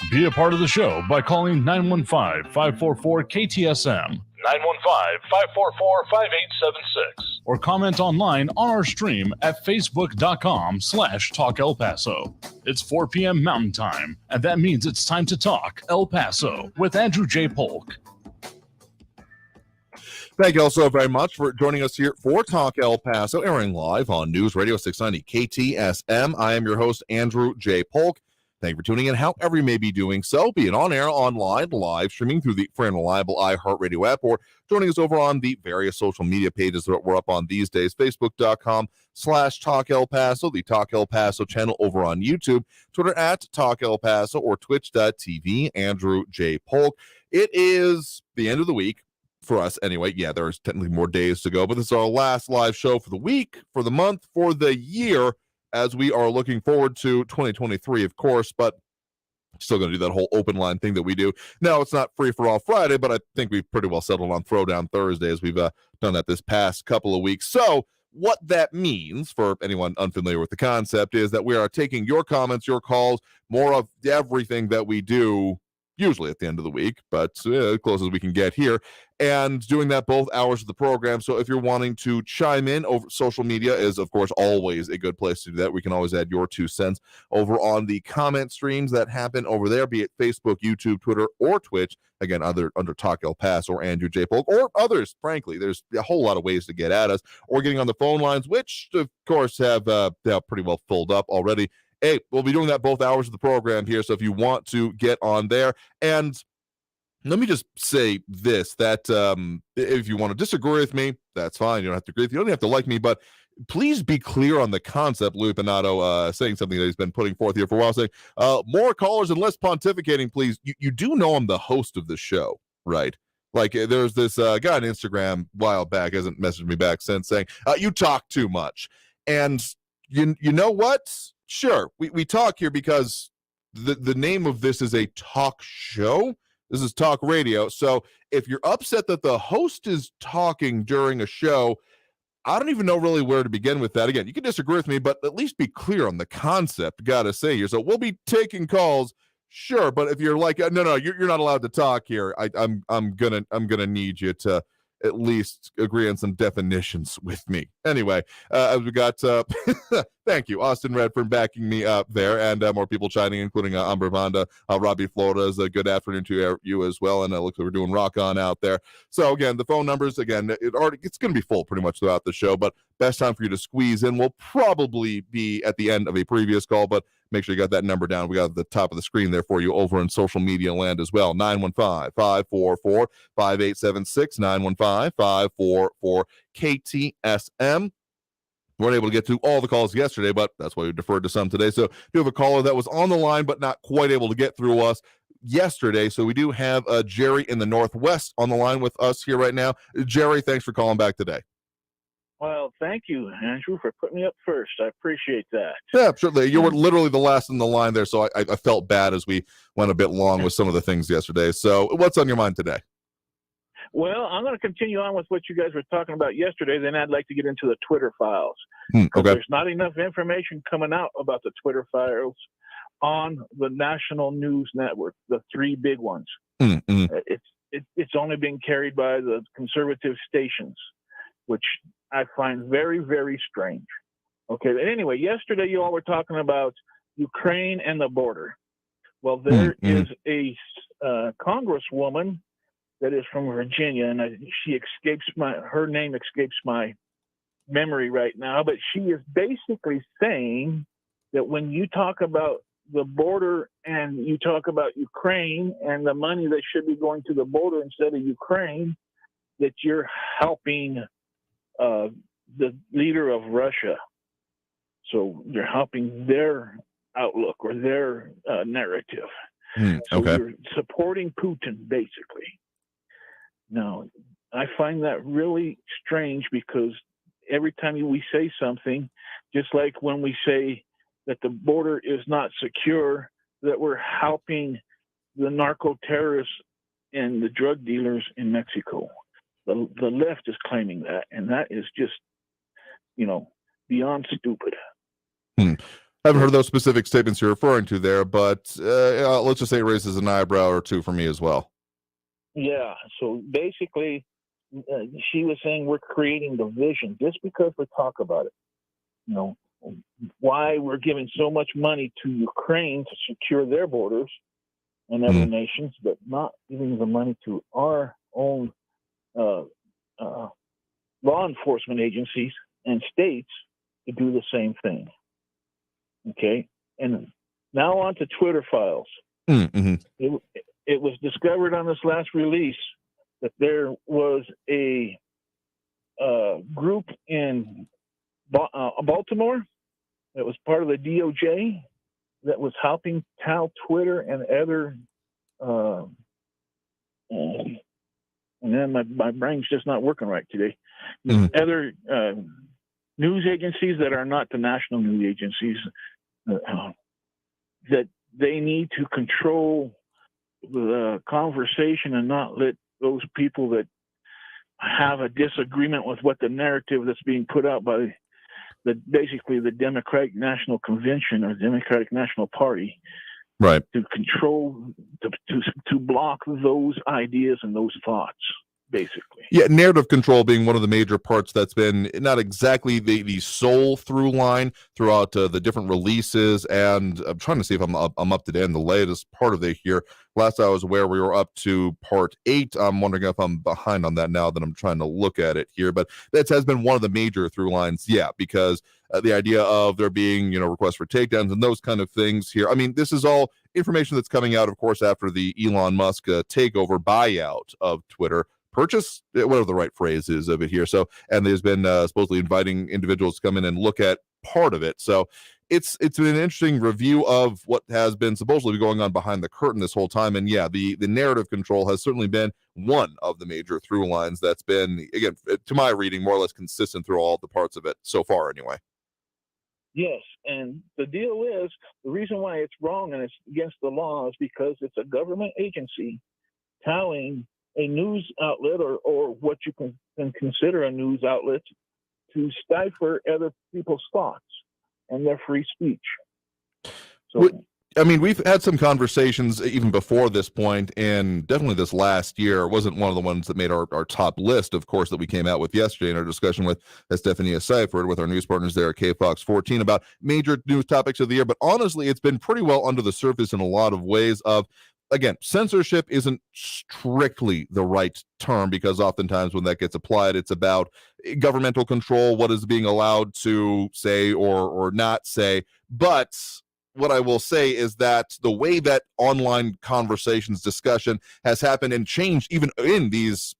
Be a part of the show by calling 915-544-KTSM, 915-544-5876, or comment online on our stream at facebook.com/Talk El Paso. It's 4 p.m. Mountain Time, and that means it's time to talk El Paso with Andrew J. Polk. Thank you all so very much for joining us here for Talk El Paso, airing live on News Radio 690 KTSM. I am your host, Andrew J. Polk. Thank you for tuning in, however you may be doing so, be it on air, online, live streaming through the free and reliable iHeartRadio app, or joining us over on the various social media pages that we're up on these days, facebook.com/Talk El Paso, the Talk El Paso channel over on YouTube, Twitter at Talk El Paso, or twitch.tv, Andrew J. Polk. It is the end of the week. For us, anyway. Yeah, there's technically more days to go, but this is our last live show for the week, for the month, for the year, as we are looking forward to 2023, of course, but still going to do that whole open line thing that we do. Now, it's not free for all Friday, but I think we've pretty well settled on Throwdown Thursday as we've done that this past couple of weeks. So what that means, for anyone unfamiliar with the concept, is that we are taking your comments, your calls, more of everything that we do usually at the end of the week, but as close as we can get here, and doing that both hours of the program. So if you're wanting to chime in, over social media is, of course, always a good place to do that. We can always add your 2 cents over on the comment streams that happen over there, be it Facebook, YouTube, Twitter, or Twitch. Again, under Talk El Paso or Andrew J. Polk, or others, frankly. There's a whole lot of ways to get at us, or getting on the phone lines, which, of course, have pretty well filled up already. Hey, we'll be doing that both hours of the program here, so if you want to get on there. And let me just say this, that if you want to disagree with me, that's fine. You don't have to agree with me. You don't have to like me, but please be clear on the concept. Louis Pinato saying something that he's been putting forth here for a while, saying, more callers and less pontificating, please. You do know I'm the host of the show, right? Like, there's this guy on Instagram a while back, hasn't messaged me back since, saying, you talk too much. And you know what? Sure, we talk here because the name of this is a talk show. This is talk radio. So if you're upset that the host is talking during a show, I don't even know really where to begin with that. Again, you can disagree with me, but at least be clear on the concept. Gotta say here. So we'll be taking calls, sure, but if you're like, no, you're not allowed to talk here, I'm gonna need you to at least agree on some definitions with me. Anyway, as we got, thank you, Austin Redford backing me up there, and more people chiming, including Amber Vonda, Robbie Flores. Good afternoon to you as well, and it looks like we're doing rock on out there. So again, the phone numbers, again, it's going to be full pretty much throughout the show, but best time for you to squeeze in will probably be at the end of a previous call, but make sure you got that number down. We got at the top of the screen there for you over in social media land as well. 915-544-5876, 915-544-KTSM. We weren't able to get to all the calls yesterday, but that's why we deferred to some today. So we have a caller that was on the line, but not quite able to get through us yesterday. So we do have Jerry in the Northwest on the line with us here right now. Jerry, thanks for calling back today. Well, thank you, Andrew, for putting me up first. I appreciate that. Yeah, certainly. You were literally the last in the line there, so I felt bad as we went a bit long with some of the things yesterday. So what's on your mind today? Well, I'm going to continue on with what you guys were talking about yesterday. Then I'd like to get into the Twitter files. Okay. There's not enough information coming out about the Twitter files on the national news network, the 3 big ones. Mm-hmm. It's only being carried by the conservative stations, which I find very, very strange. Okay, but anyway, yesterday you all were talking about Ukraine and the border. Well, there is a congresswoman that is from Virginia, and her name escapes my memory right now, but she is basically saying that when you talk about the border and you talk about Ukraine and the money that should be going to the border instead of Ukraine, that you're helping the leader of Russia. So you're helping their outlook or their narrative. So you're supporting Putin, basically. Now, I find that really strange because every time we say something, just like when we say that the border is not secure, that we're helping the narco-terrorists and the drug dealers in Mexico. The left is claiming that, and that is just, beyond stupid. I haven't heard those specific statements you're referring to there, but let's just say it raises an eyebrow or two for me as well. Yeah. So basically, she was saying we're creating division just because we talk about it. You know, why we're giving so much money to Ukraine to secure their borders and other nations, but not giving the money to our own law enforcement agencies and states to do the same thing. Okay, and now on to Twitter files. Mm-hmm. It was discovered on this last release that there was a group in Baltimore that was part of the DOJ that was helping tell Twitter and other and then my brain's just not working right today. Other news agencies that are not the national news agencies that they need to control the conversation and not let those people that have a disagreement with what the narrative that's being put out by basically the Democratic National Convention or Democratic National Party, right, to control, to block those ideas and those thoughts, basically. Yeah, narrative control being one of the major parts that's been not exactly the sole through line throughout the different releases. And I'm trying to see if I'm up to date on the latest part of it here. Last I was aware, we were up to part 8. I'm wondering if I'm behind on that now that I'm trying to look at it here. But that has been one of the major through lines, yeah, because the idea of there being, requests for takedowns and those kind of things here. I mean, this is all information that's coming out, of course, after the Elon Musk takeover buyout of Twitter. Purchase, whatever the right phrase is of it here. So, and there's been supposedly inviting individuals to come in and look at part of it. So it's been an interesting review of what has been supposedly going on behind the curtain this whole time. And yeah, the narrative control has certainly been one of the major through lines that's been, again, to my reading, more or less consistent through all the parts of it so far anyway. Yes, and the deal is, the reason why it's wrong and it's against the law is because it's a government agency telling a news outlet or what you can consider a news outlet to stifle other people's thoughts and their free speech. So, I mean, we've had some conversations even before this point, and definitely this last year wasn't one of the ones that made our top list, of course, that we came out with yesterday in our discussion with Estefania Seifert, with our news partners there at KFOX 14, about major news topics of the year. But honestly, it's been pretty well under the surface in a lot of ways of, again, censorship isn't strictly the right term, because oftentimes when that gets applied, it's about governmental control, what is being allowed to say or not say. But what I will say is that the way that online conversations, discussion has happened and changed even in these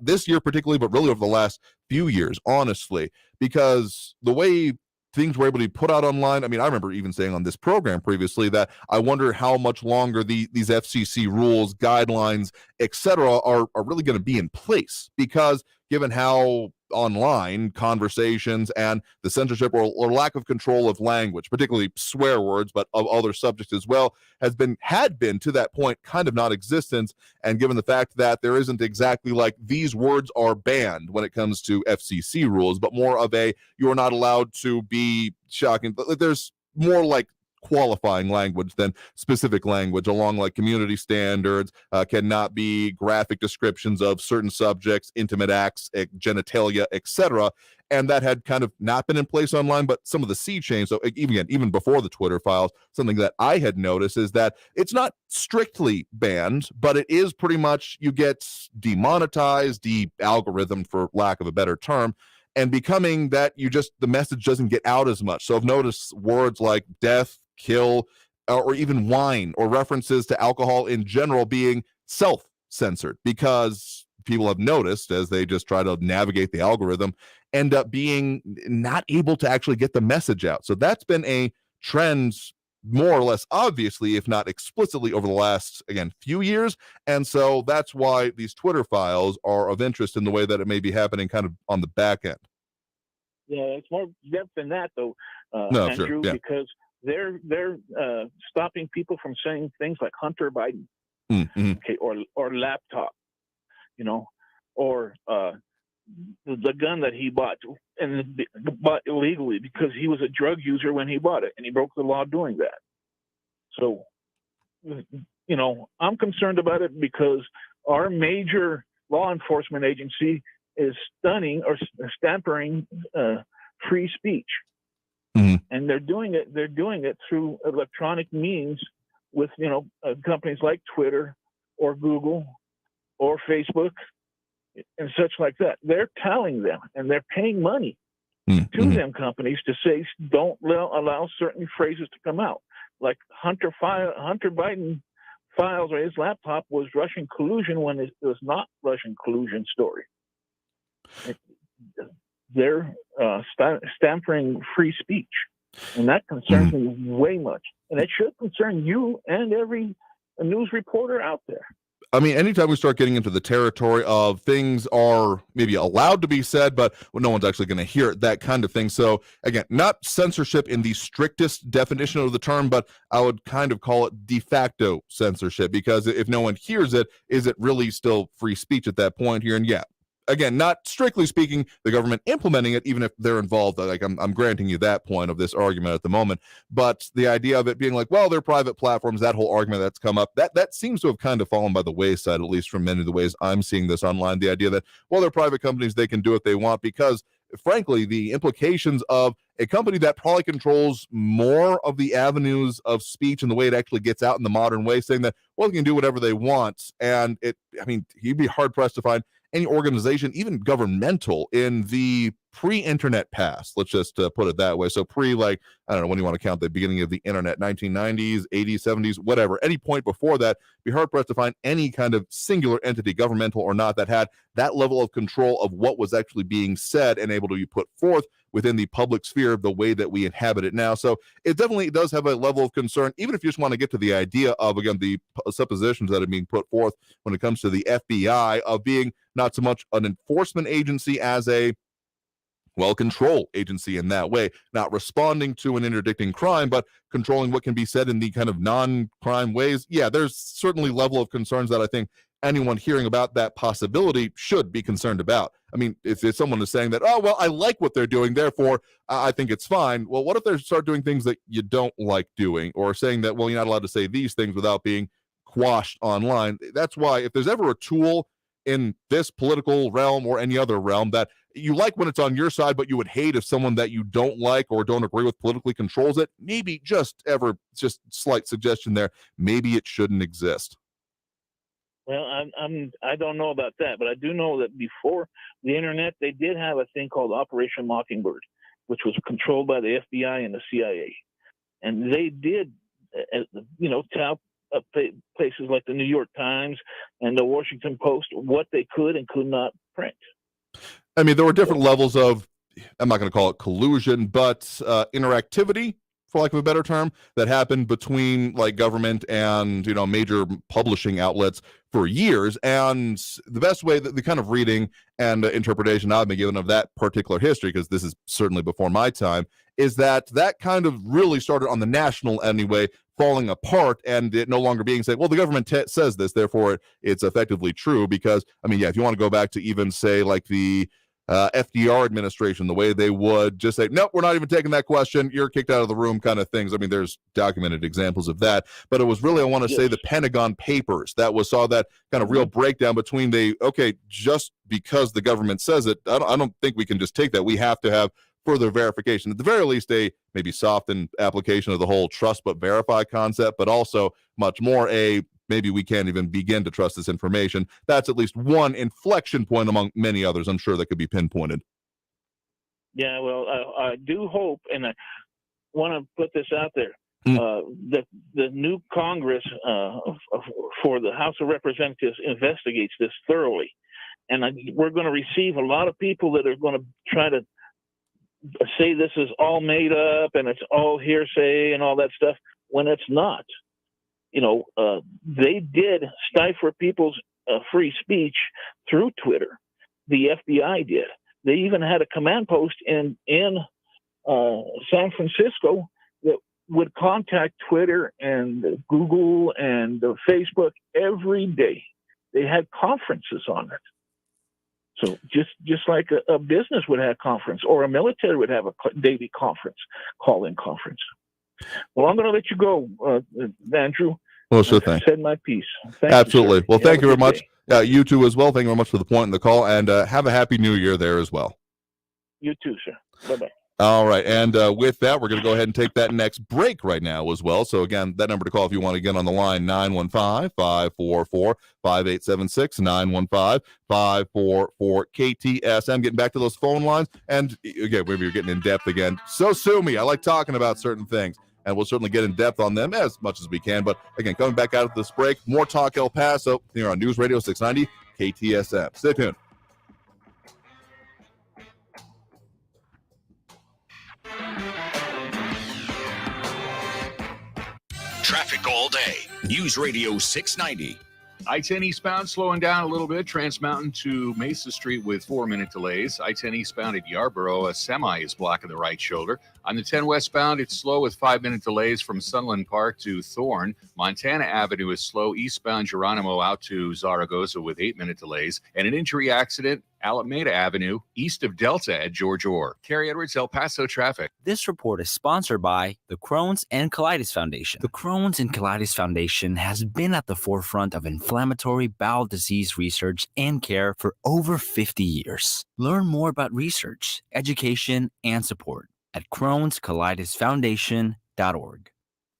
this year particularly, but really over the last few years, honestly, because the way things were able to be put out online. I mean, I remember even saying on this program previously that I wonder how much longer these FCC rules, guidelines, etc., are really going to be in place, because given how online conversations and the censorship or lack of control of language, particularly swear words, but of other subjects as well, had been to that point kind of non-existent. And given the fact that there isn't exactly like these words are banned when it comes to FCC rules, but more of a you're not allowed to be shocking. But there's more like qualifying language than specific language, along like community standards, cannot be graphic descriptions of certain subjects, intimate acts, genitalia, etc. And that had kind of not been in place online, but some of the sea change. So even before the Twitter files, something that I had noticed is that it's not strictly banned, but it is pretty much, you get demonetized, de-algorithmed, for lack of a better term, and becoming that the message doesn't get out as much. So I've noticed words like death, kill, or even wine, or references to alcohol in general being self-censored, because people have noticed, as they just try to navigate the algorithm, end up being not able to actually get the message out. So that's been a trend, more or less obviously, if not explicitly, over the last, again, few years. And so that's why these Twitter files are of interest in the way that it may be happening kind of on the back end. Yeah, it's more depth than that, though, No, Andrew, sure, yeah. because they're stopping people from saying things like Hunter Biden, mm-hmm. okay, or laptop, or the gun that he bought, and bought illegally because he was a drug user when he bought it, and he broke the law doing that. So, I'm concerned about it because our major law enforcement agency is stunning or stampering free speech. Mm-hmm. And they're doing it through electronic means with, companies like Twitter or Google or Facebook and such like that. They're telling them, and they're paying money to them companies to say, don't allow certain phrases to come out. Like Hunter Biden files or his laptop was Russian collusion when it was not Russian collusion story. They're stampering free speech, and that concerns me way much. And it should concern you and every news reporter out there. I mean, anytime we start getting into the territory of things are maybe allowed to be said, but no one's actually going to hear it, that kind of thing. So again, not censorship in the strictest definition of the term, but I would kind of call it de facto censorship, because if no one hears it, is it really still free speech at that point here? And yeah, again, not strictly speaking, the government implementing it, even if they're involved, like I'm granting you that point of this argument at the moment, but the idea of it being like, well, they're private platforms, that whole argument that's come up, that seems to have kind of fallen by the wayside, at least from many of the ways I'm seeing this online. The idea that, well, they're private companies, they can do what they want, because frankly, the implications of a company that probably controls more of the avenues of speech and the way it actually gets out in the modern way, saying that, well, they can do whatever they want. And you'd be hard pressed to find any organization, even governmental, in the pre-internet past, let's just put it that way. So I don't know when you want to count the beginning of the internet, 1990s, 80s, 70s, whatever, any point before that, be hard pressed to find any kind of singular entity, governmental or not, that had that level of control of what was actually being said and able to be put forth within the public sphere of the way that we inhabit it now. So it definitely does have a level of concern, even if you just want to get to the idea of, again, the suppositions that are being put forth when it comes to the FBI of being not so much an enforcement agency as a control agency in that way, not responding to an interdicting crime, but controlling what can be said in the kind of non-crime ways. Yeah, there's certainly level of concerns that I think anyone hearing about that possibility should be concerned about. I mean, if someone is saying that, oh, well, I like what they're doing, therefore I think it's fine. Well, what if they start doing things that you don't like doing, or saying that, well, you're not allowed to say these things without being quashed online? That's why if there's ever a tool in this political realm or any other realm that you like when it's on your side, but you would hate if someone that you don't like or don't agree with politically controls it, maybe just slight suggestion there, maybe it shouldn't exist. Well, I don't know about that, but I do know that before the internet, they did have a thing called Operation Mockingbird, which was controlled by the FBI and the CIA. And they did, tell places like the New York Times and the Washington Post what they could and could not print. I mean, there were different levels of, I'm not going to call it collusion, but interactivity, for lack of a better term, that happened between like government and, major publishing outlets for years. And the best way, the kind of reading and interpretation I've been given of that particular history, because this is certainly before my time, is that kind of really started on the national anyway, falling apart, and it no longer being said, well, the government says this, therefore it's effectively true. Because, if you want to go back to even say like the FDR administration, the way they would just say, nope, we're not even taking that question, you're kicked out of the room kind of things. There's documented examples of that, but it was really, I want to say, the Pentagon Papers that saw that kind of real breakdown between just because the government says it, I don't think we can just take that. We have to have further verification. At the very least, a maybe softened application of the whole trust but verify concept, but also much more maybe we can't even begin to trust this information. That's at least one inflection point among many others, I'm sure, that could be pinpointed. Yeah, well, I do hope, and I want to put this out there, that the new Congress for the House of Representatives investigates this thoroughly. And we're going to receive a lot of people that are going to try to say this is all made up and it's all hearsay and all that stuff, when it's not. They did stifle people's free speech through Twitter. The FBI did. They even had a command post in San Francisco that would contact Twitter and Google and Facebook every day. They had conferences on it. So just like a business would have a conference, or a military would have a daily conference, call-in conference. Well, I'm going to let you go, Andrew. Well, sure thing. I've said my piece. Thank Absolutely. You, well, thank you very much. Day. You too as well. Thank you very much for the point in the call, and have a happy new year there as well. You too, sir. Bye-bye. All right. And with that, we're going to go ahead and take that next break right now as well. So, again, that number to call if you want to get on the line, 915-544-5876, 915-544-KTSM. Getting back to those phone lines. And, again, maybe you're getting in depth again. So sue me. I like talking about certain things. And we'll certainly get in depth on them as much as we can. But, again, coming back out of this break, more Talk El Paso here on News Radio 690 KTSM. Stay tuned. Traffic all day. News Radio 690. I-10 eastbound slowing down a little bit. Trans Mountain to Mesa Street with 4-minute delays. I-10 eastbound at Yarborough, a semi is blocking the right shoulder. On the 10 westbound, it's slow with 5-minute delays from Sunland Park to Thorne. Montana Avenue is slow eastbound Geronimo out to Zaragoza with 8-minute delays. And an injury accident, Alameda Avenue, east of Delta at George Orr. Carrie Edwards, El Paso traffic. This report is sponsored by the Crohn's and Colitis Foundation. The Crohn's and Colitis Foundation has been at the forefront of inflammatory bowel disease research and care for over 50 years. Learn more about research, education, and support at Crohn'sColitisFoundation.org.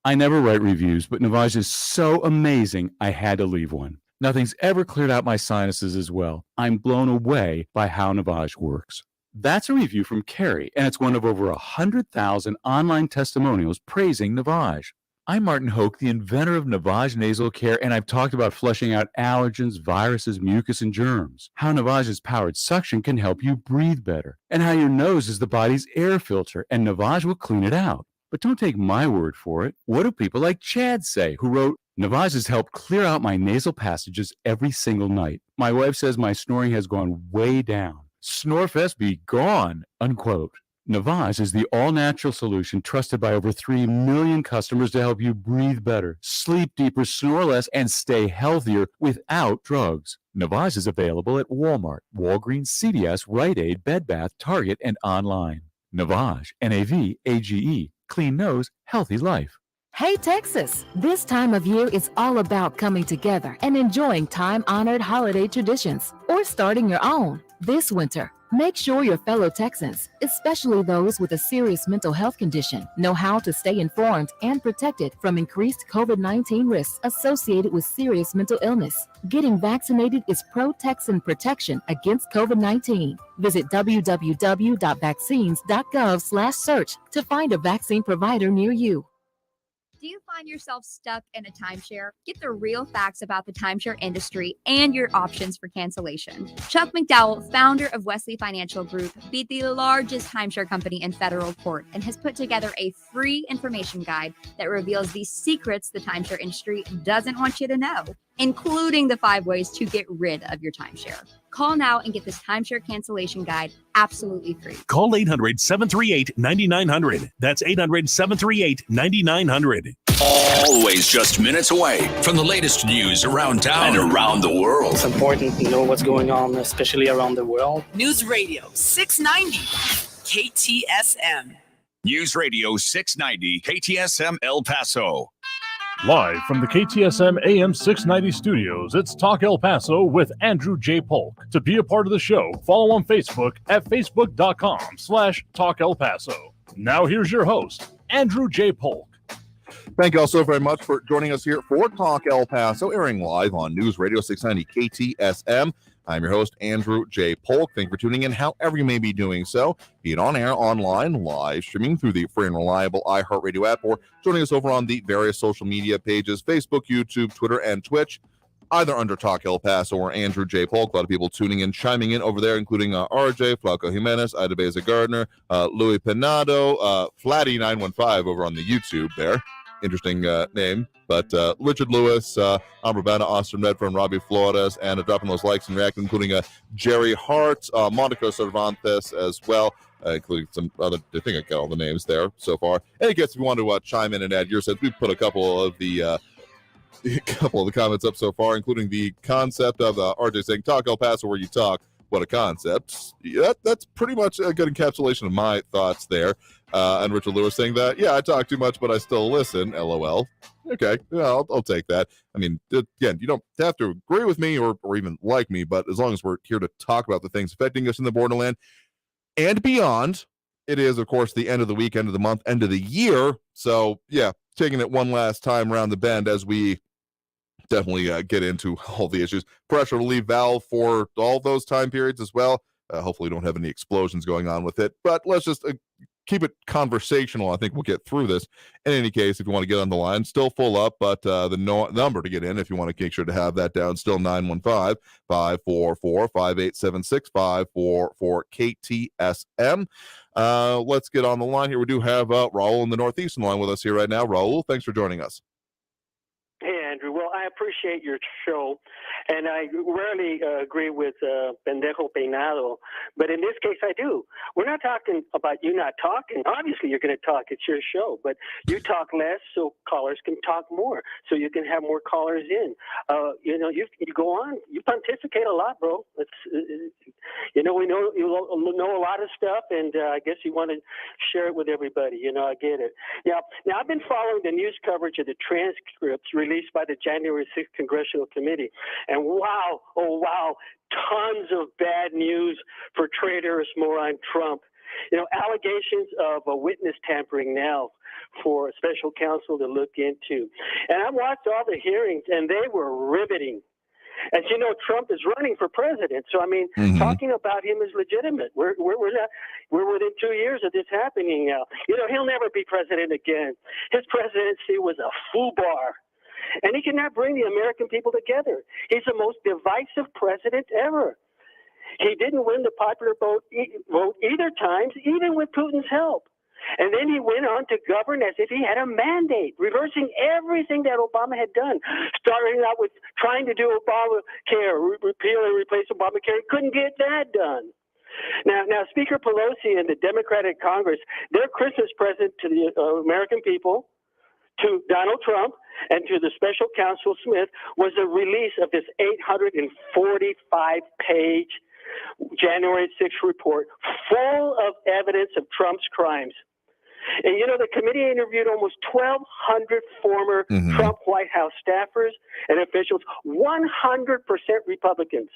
I never write reviews, but Navage is so amazing, I had to leave one. Nothing's ever cleared out my sinuses as well. I'm blown away by how Navage works. That's a review from Carrie, and it's one of over 100,000 online testimonials praising Navage. I'm Martin Hoke, the inventor of Navage Nasal Care, and I've talked about flushing out allergens, viruses, mucus, and germs. How Navage's powered suction can help you breathe better, and how your nose is the body's air filter, and Navage will clean it out. But don't take my word for it. What do people like Chad say, who wrote, Navage has helped clear out my nasal passages every single night. My wife says my snoring has gone way down. Snorefest be gone, unquote. Navage is the all-natural solution trusted by over 3 million customers to help you breathe better, sleep deeper, snore less, and stay healthier without drugs. Navage is available at Walmart, Walgreens, CVS, Rite Aid, Bed Bath, Target, and online. Navage, N-A-V-A-G-E. Clean nose, healthy life. Hey, Texas! This time of year is all about coming together and enjoying time-honored holiday traditions or starting your own. This winter, make sure your fellow Texans, especially those with a serious mental health condition, know how to stay informed and protected from increased COVID-19 risks associated with serious mental illness. Getting vaccinated is pro-Texan protection against COVID-19. Visit www.vaccines.gov/search to find a vaccine provider near you. Do you find yourself stuck in a timeshare? Get the real facts about the timeshare industry and your options for cancellation. Chuck McDowell, founder of Wesley Financial Group, beat the largest timeshare company in federal court and has put together a free information guide that reveals the secrets the timeshare industry doesn't want you to know, including the 5 ways to get rid of your timeshare. Call now and get this timeshare cancellation guide absolutely free. Call 800-738-9900. That's 800-738-9900. Always just minutes away from the latest news around town and around the world. It's important to know what's going on, especially around the world. News Radio 690 KTSM. News Radio 690 KTSM El Paso. Live from the KTSM AM 690 studios, it's Talk El Paso with Andrew J. Polk. To be a part of the show, follow on Facebook at facebook.com/Talk El Paso. Now here's your host, Andrew J. Polk. Thank you all so very much for joining us here for Talk El Paso, airing live on News Radio 690 KTSM. I'm your host, Andrew J. Polk. Thank you for tuning in, however you may be doing so, be it on air, online, live streaming through the free and reliable iHeartRadio app, or joining us over on the various social media pages, Facebook, YouTube, Twitter, and Twitch, either under Talk El Paso or Andrew J. Polk. A lot of people tuning in, chiming in over there, including RJ, Flaco Jimenez, Ida Beza Gardner, Louis Pinado, Flatty915 over on the YouTube there. Interesting name, but Richard Lewis, Ambrabana, Austin Redfern, Robbie Flores, and dropping those likes and reacting, including Jerry Hart, Monica Cervantes as well, including some other. I think I got all the names there so far. And I guess if you want to chime in and add your sense, we put a couple of the comments up so far, including the concept of RJ saying, Talk El Paso where you talk. what a concept. That's pretty much a good encapsulation of my thoughts there. And Richard Lewis saying that, I talk too much, but I still listen. LOL. Okay, I'll take that. I mean, again, you don't have to agree with me or even like me, but as long as we're here to talk about the things affecting us in the borderland and beyond, it is, of course, the end of the week, end of the month, end of the year. So, taking it one last time around the bend as we definitely get into all the issues. Pressure to leave Valve for all those time periods as well. Hopefully we don't have any explosions going on with it, but let's just keep it conversational. I think we'll get through this. In any case, if you want to get on the line, still full up, but the number to get in, if you want to make sure to have that down, still 915-544-5876, 544-KTSM. Let's get on the line here. We do have Raul in the Northeast on the line with us here right now. Raul, thanks for joining us. Hey, Andrew. Well, I appreciate your show, and I rarely agree with Pendejo Peinado, but in this case, I do. We're not talking about you not talking. Obviously, you're going to talk. It's your show, but you talk less so callers can talk more, so you can have more callers in. You go on. You pontificate a lot, bro. We know you know a lot of stuff, and I guess you want to share it with everybody. I get it. Now I've been following the news coverage of the transcripts released by the January 6th Congressional Committee. And wow, tons of bad news for traitorous moron Trump. Allegations of a witness tampering now for a special counsel to look into. And I watched all the hearings, and they were riveting. As you know, Trump is running for president. So, talking about him is legitimate. We're within 2 years of this happening now. He'll never be president again. His presidency was a foobar. And he cannot bring the American people together. He's the most divisive president ever. He didn't win the popular vote either times, even with Putin's help. And then he went on to govern as if he had a mandate, reversing everything that Obama had done, starting out with trying to do Obamacare, repeal and replace Obamacare. He couldn't get that done. Now, Speaker Pelosi and the Democratic Congress, their Christmas present to the American people, to Donald Trump, and to the special counsel Smith was the release of this 845-page January 6th report full of evidence of Trump's crimes. And, the committee interviewed almost 1,200 former Trump White House staffers and officials, 100% Republicans,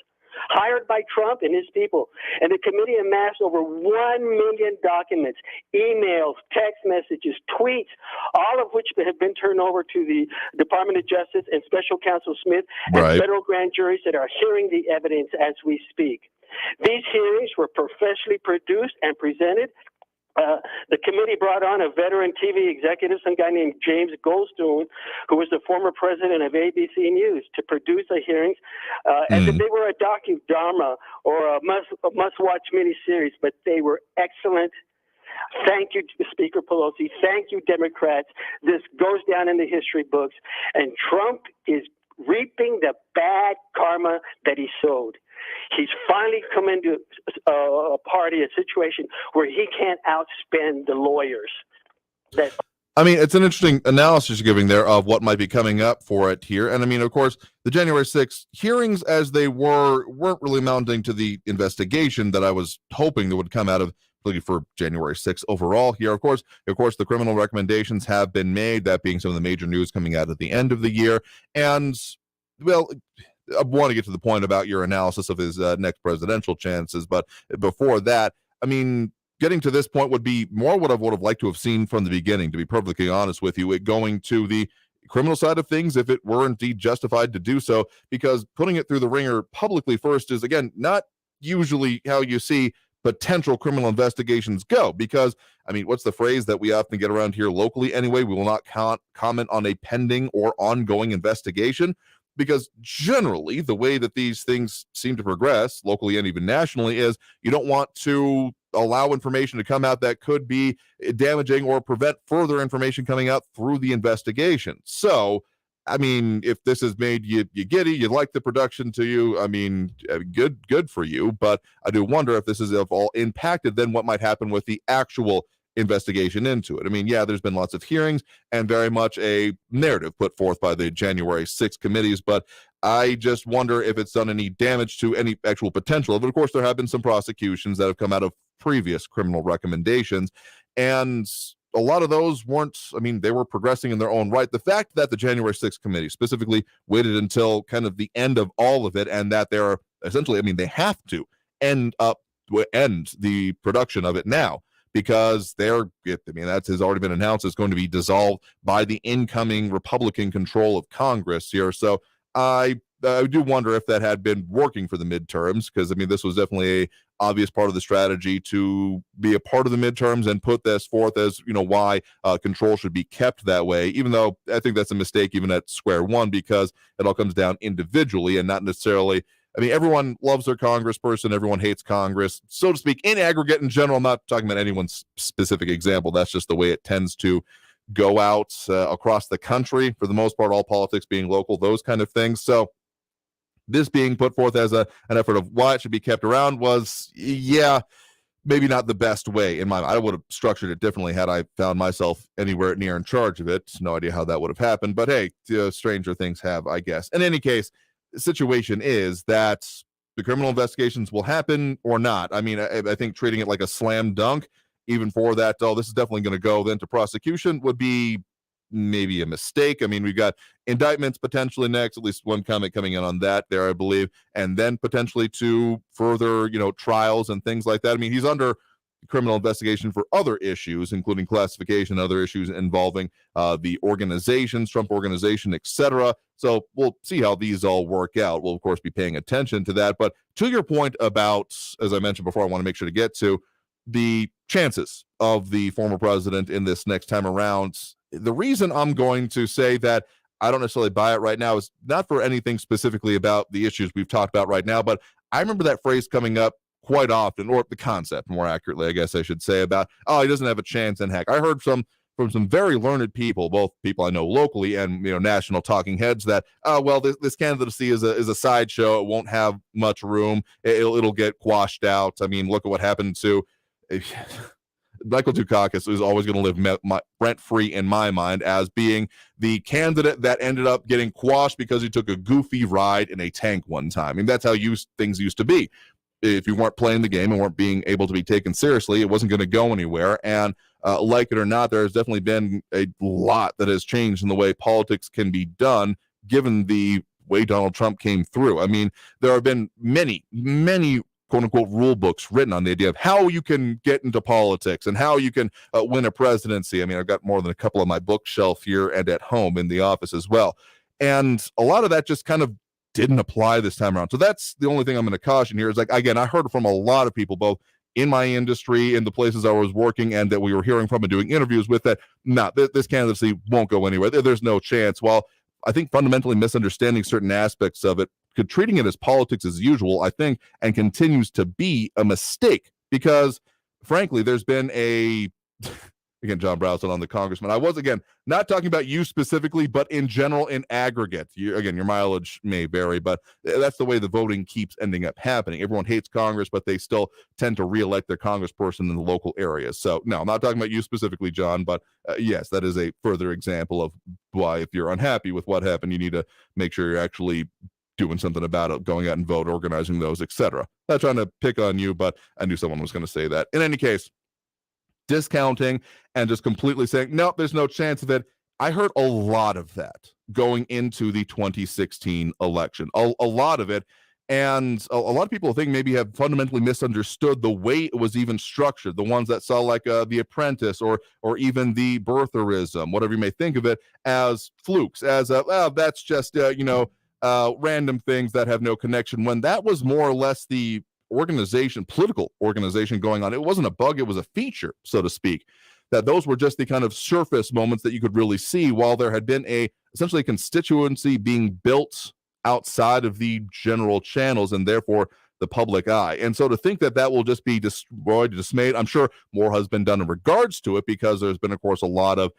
hired by Trump and his people. And the committee amassed over 1 million documents, emails, text messages, tweets, all of which have been turned over to the Department of Justice and Special Counsel Smith and federal grand juries that are hearing the evidence as we speak. These hearings were professionally produced and presented. The committee brought on a veteran TV executive, some guy named James Goldstone, who was the former president of ABC News, to produce the hearings as if they were a docudrama or a must-watch miniseries, but they were excellent. Thank you, Speaker Pelosi. Thank you, Democrats. This goes down in the history books, and Trump is reaping the bad karma that he sowed. He's finally come into a situation where he can't outspend the lawyers. It's an interesting analysis you're giving there of what might be coming up for it here. And of course, the January 6th hearings as they weren't really mounting to the investigation that I was hoping that would come out of for January 6th overall here. Of course, the criminal recommendations have been made, that being some of the major news coming out at the end of the year. And, well, I want to get to the point about your analysis of his next presidential chances. But before that, getting to this point would be more what I would have liked to have seen from the beginning, to be perfectly honest with you, it going to the criminal side of things if it were indeed justified to do so, because putting it through the ringer publicly first is, again, not usually how you see potential criminal investigations go, because what's the phrase that we often get around here locally anyway? We will not comment on a pending or ongoing investigation, because generally the way that these things seem to progress locally and even nationally is you don't want to allow information to come out that could be damaging or prevent further information coming out through the investigation. So if this has made you giddy, you like the production to you, good for you. But I do wonder if this is at all impacted then what might happen with the actual investigation into it. I mean, yeah, there's been lots of hearings and very much a narrative put forth by the January 6th committees, but I just wonder if it's done any damage to any actual potential of it. Of course, there have been some prosecutions that have come out of previous criminal recommendations, and a lot of those weren't, I mean, they were progressing in their own right. The fact that the January 6th committee specifically waited until kind of the end of all of it, and that they're essentially, I mean, they have to end the production of it now, because that has already been announced, it's going to be dissolved by the incoming Republican control of Congress here. So I do wonder if that had been working for the midterms, because I mean, this was definitely a obvious part of the strategy to be a part of the midterms and put this forth as, why control should be kept that way, even though I think that's a mistake even at square one, because it all comes down individually and not necessarily, I mean, everyone loves their congressperson, everyone hates Congress, so to speak, in aggregate in general. I'm not talking about anyone's specific example. That's just the way it tends to go out across the country, for the most part, all politics being local, those kind of things. So this being put forth as an effort of why it should be kept around was, maybe not the best way in my mind. I would have structured it differently had I found myself anywhere near in charge of it. No idea how that would have happened, but hey, stranger things have, I guess. In any case, the situation is that the criminal investigations will happen or not. I mean, I think treating it like a slam dunk, even for that, this is definitely going to go then to prosecution, would be maybe a mistake. I mean, we've got indictments potentially next, at least one comment coming in on that there, I believe, and then potentially to further, trials and things like that. I mean, he's under criminal investigation for other issues, including classification, other issues involving the organizations, Trump Organization, etc. So we'll see how these all work out. We'll, of course, be paying attention to that. But to your point about, as I mentioned before, I want to make sure to get to the chances of the former president in this next time around. The reason I'm going to say that I don't necessarily buy it right now is not for anything specifically about the issues we've talked about right now, but I remember that phrase coming up quite often, or the concept more accurately, I guess I should say, about, he doesn't have a chance in heck. I heard from some very learned people, both people I know locally and national talking heads, that this candidacy is a sideshow. It won't have much room. It'll get quashed out. I mean, look at what happened to Michael Dukakis, is always going to live rent-free in my mind as being the candidate that ended up getting quashed because he took a goofy ride in a tank one time. I mean, that's how things used to be. If you weren't playing the game and weren't being able to be taken seriously, it wasn't going to go anywhere. And like it or not, there has definitely been a lot that has changed in the way politics can be done, given the way Donald Trump came through. I mean, there have been many, many quote-unquote rule books written on the idea of how you can get into politics and how you can win a presidency. I mean, I've got more than a couple on my bookshelf here and at home in the office as well. And a lot of that just kind of didn't apply this time around. So that's the only thing I'm going to caution here is, like, again, I heard from a lot of people, both in my industry, in the places I was working, and that we were hearing from and doing interviews with, that this candidacy won't go anywhere. There's no chance. While I think fundamentally misunderstanding certain aspects of it, treating it as politics as usual, I think, and continues to be a mistake, because frankly, there's been again, John Browson on the congressman. I was, again, not talking about you specifically, but in general, in aggregate. Your mileage may vary, but that's the way the voting keeps ending up happening. Everyone hates Congress, but they still tend to reelect their congressperson in the local areas. So, no, I'm not talking about you specifically, John, but yes, that is a further example of why, if you're unhappy with what happened, you need to make sure you're actually doing something about it, going out and vote, organizing those, etc. Not trying to pick on you, but I knew someone was going to say that. In any case, discounting and just completely saying, nope, there's no chance of it. I heard a lot of that going into the 2016 election, a lot of it. And a lot of people, I think, maybe have fundamentally misunderstood the way it was even structured. The ones that saw like The Apprentice or even the birtherism, whatever you may think of it, as flukes, as that's just, random things that have no connection, when that was more or less the political organization going on. It wasn't a bug, it was a feature, so to speak. That those were just the kind of surface moments that you could really see, while there had been essentially a constituency being built outside of the general channels and therefore the public eye. And so to think that will just be destroyed, dismayed, I'm sure more has been done in regards to it, because there's been, of course, a lot of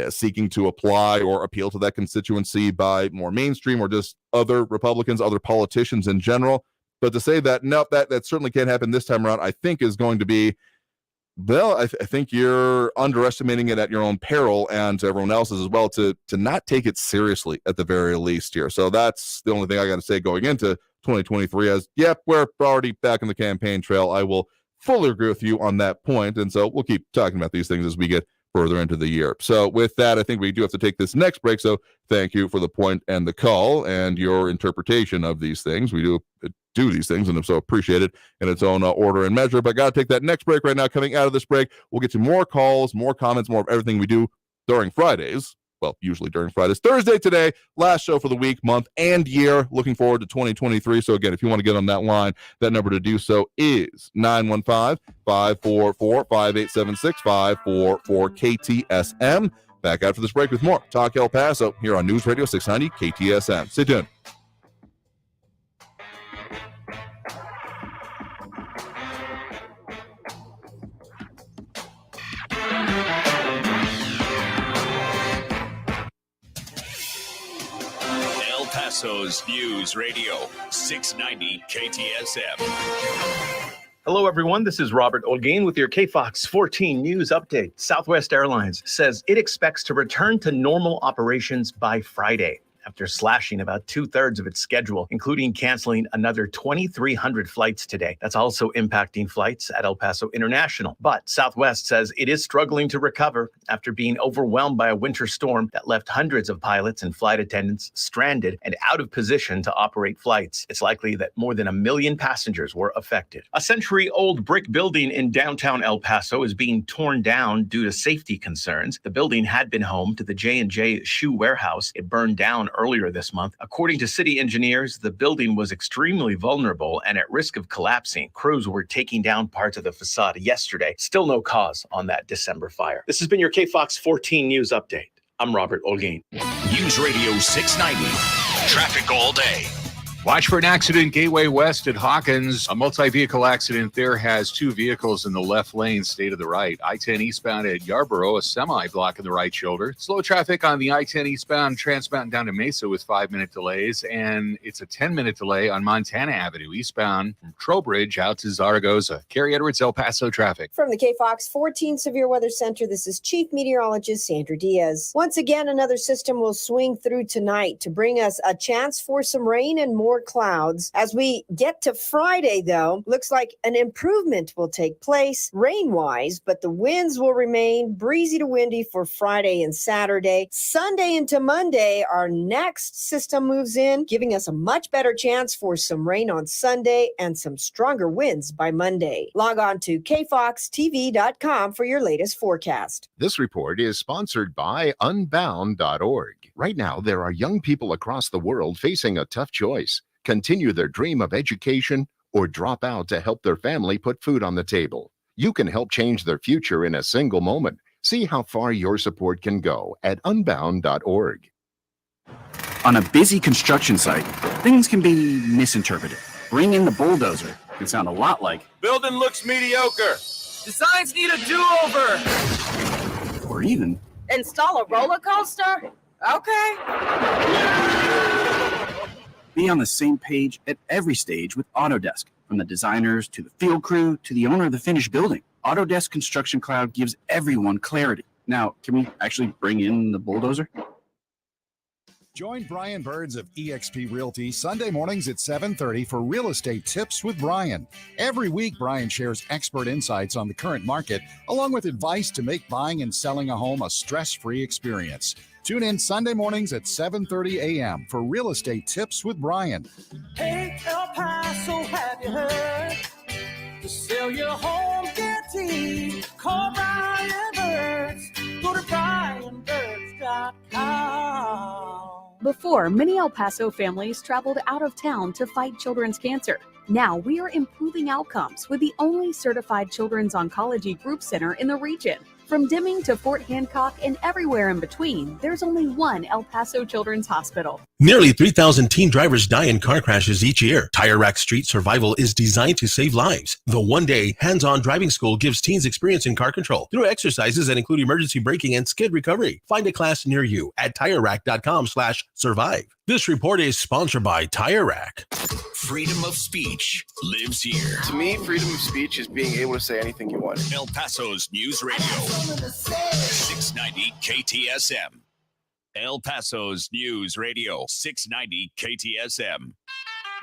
seeking to apply or appeal to that constituency by more mainstream or just other Republicans, other politicians in general. But to say that, nope, that certainly can't happen this time around, I think is going to be Well, I think you're underestimating it at your own peril and to everyone else's as well, to not take it seriously at the very least here. So that's the only thing I got to say going into 2023 as, yep, we're already back in the campaign trail. I will fully agree with you on that point. And so we'll keep talking about these things as we get further into the year. So with that, I think we do have to take this next break. So thank you for the point and the call and your interpretation of these things. We do these things, and I'm so appreciate it in its own order and measure. But got to take that next break right now. Coming out of this break, we'll get to more calls, more comments, more of everything we do during Fridays. Well, usually during Fridays. Thursday today, last show for the week, month, and year. Looking forward to 2023. So again, if you want to get on that line, that number to do so is 915-544-5876-544-KTSM. Back after this break with more Talk El Paso here on News Radio 690 KTSM. Stay tuned. El Paso's News Radio 690 KTSM. Hello, everyone. This is Robert Olgain with your KFOX 14 News Update. Southwest Airlines says it expects to return to normal operations by Friday, after slashing about 2/3 of its schedule, including canceling another 2,300 flights today. That's also impacting flights at El Paso International. But Southwest says it is struggling to recover after being overwhelmed by a winter storm that left hundreds of pilots and flight attendants stranded and out of position to operate flights. It's likely that more than 1 million passengers were affected. A century-old brick building in downtown El Paso is being torn down due to safety concerns. The building had been home to the J&J shoe warehouse. It burned down earlier this month. According to city engineers, the building was extremely vulnerable and at risk of collapsing. Crews were taking down parts of the facade yesterday. Still no cause on that December fire. This has been your KFOX 14 News Update. I'm Robert Olgain. News Radio 690. Traffic all day. Watch for an accident Gateway West at Hawkins. A multi-vehicle accident there has 2 vehicles in the left lane, stay to the right. I-10 eastbound at Yarborough, a semi blocking the right shoulder. Slow traffic on the I-10 eastbound Trans Mountain down to Mesa with 5-minute delays. And it's a 10-minute delay on Montana Avenue eastbound from Trowbridge out to Zaragoza. Carrie Edwards, El Paso traffic. From the KFOX 14 Severe Weather Center, this is Chief Meteorologist Sandra Diaz. Once again, another system will swing through tonight to bring us a chance for some rain and more clouds. As we get to Friday, though, looks like an improvement will take place rain-wise, but the winds will remain breezy to windy for Friday and Saturday. Sunday into Monday, our next system moves in, giving us a much better chance for some rain on Sunday and some stronger winds by Monday. Log on to kfoxtv.com for your latest forecast. This report is sponsored by Unbound.org. Right now, there are young people across the world facing a tough choice: continue their dream of education or drop out to help their family put food on the table. You can help change their future in a single moment. See how far your support can go at Unbound.org. On a busy construction site, things can be misinterpreted. Bring in the bulldozer can sound a lot like, "Building looks mediocre. Designs need a do-over." or even, "Install a roller coaster? Okay." be on the same page at every stage with Autodesk, from the designers to the field crew to the owner of the finished building. Autodesk Construction Cloud gives everyone clarity. Now, can we actually bring in the bulldozer? Join Brian Birds of eXp Realty Sunday mornings at 7:30 for Real Estate Tips with Brian. Every week, Brian shares expert insights on the current market, along with advice to make buying and selling a home a stress-free experience. Tune in Sunday mornings at 7:30 a.m. for Real Estate Tips with Brian. Hey, El Paso, have you heard? To sell your home, guaranteed. Call Brian Birds. Go to BrianBirds.com. Before, many El Paso families traveled out of town to fight children's cancer. Now we are improving outcomes with the only certified children's oncology group center in the region. From Deming to Fort Hancock and everywhere in between, there's only one El Paso Children's Hospital. Nearly 3,000 teen drivers die in car crashes each year. Tire Rack Street Survival is designed to save lives. The one-day hands-on driving school gives teens experience in car control through exercises that include emergency braking and skid recovery. Find a class near you at TireRack.com/survive. This report is sponsored by Tire Rack. Freedom of speech lives here. To me, freedom of speech is being able to say anything you want. El Paso's News Radio, 690 KTSM. El Paso's News Radio, 690 KTSM.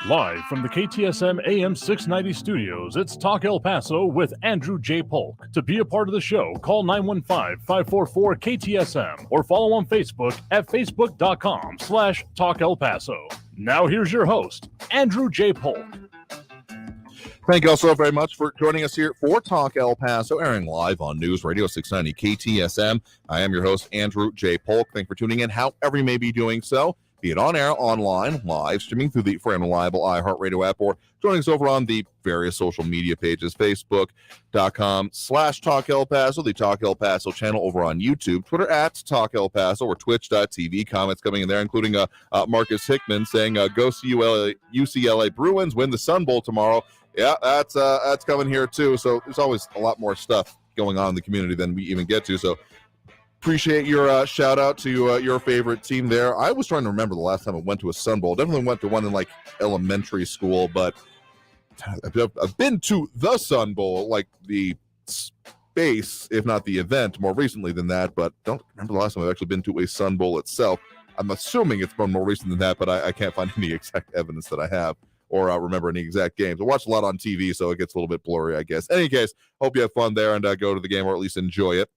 Live from the KTSM AM 690 studios, it's Talk El Paso with Andrew J. Polk. To be a part of the show, call 915-544-KTSM or follow on Facebook at facebook.com/Talk El Paso. Now here's your host, Andrew J. Polk. Thank you all so very much for joining us here for Talk El Paso, airing live on News Radio 690 KTSM. I am your host, Andrew J. Polk. Thank you for tuning in, however you may be doing so, be it on air, online, live, streaming through the free and reliable iHeartRadio app, or joining us over on the various social media pages, facebook.com/Talk El Paso, the Talk El Paso channel over on YouTube, Twitter at Talk El Paso, or twitch.tv. Comments coming in there, including Marcus Hickman saying, go UCLA Bruins, win the Sun Bowl tomorrow. Yeah, that's coming here too. So there's always a lot more stuff going on in the community than we even get to. So appreciate your shout out to your favorite team there. I was trying to remember the last time I went to a Sun Bowl. Definitely went to one in like elementary school, but I've been to the Sun Bowl, like the space, if not the event, more recently than that. But don't remember the last time I've actually been to a Sun Bowl itself. I'm assuming it's been more recent than that, but I can't find any exact evidence that I have, or remember any exact games. I watch a lot on TV, so it gets a little bit blurry, I guess. In any case, hope you have fun there and go to the game, or at least enjoy it.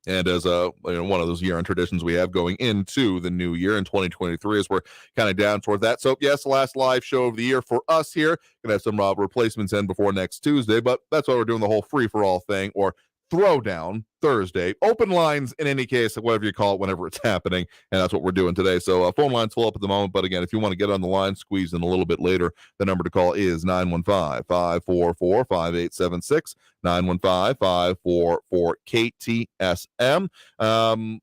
And as one of those year-end traditions we have going into the new year in 2023, as we're kind of down toward that. So yes, the last live show of the year for us here. Gonna have some replacements in before next Tuesday, but that's why we're doing the whole free-for-all thing, or Throwdown Thursday. Open lines in any case, whatever you call it, whenever it's happening, and that's what we're doing today. So phone lines full up at the moment, but again, if you want to get on the line, squeeze in a little bit later, the number to call is 915-544-5876, 915-544-KTSM.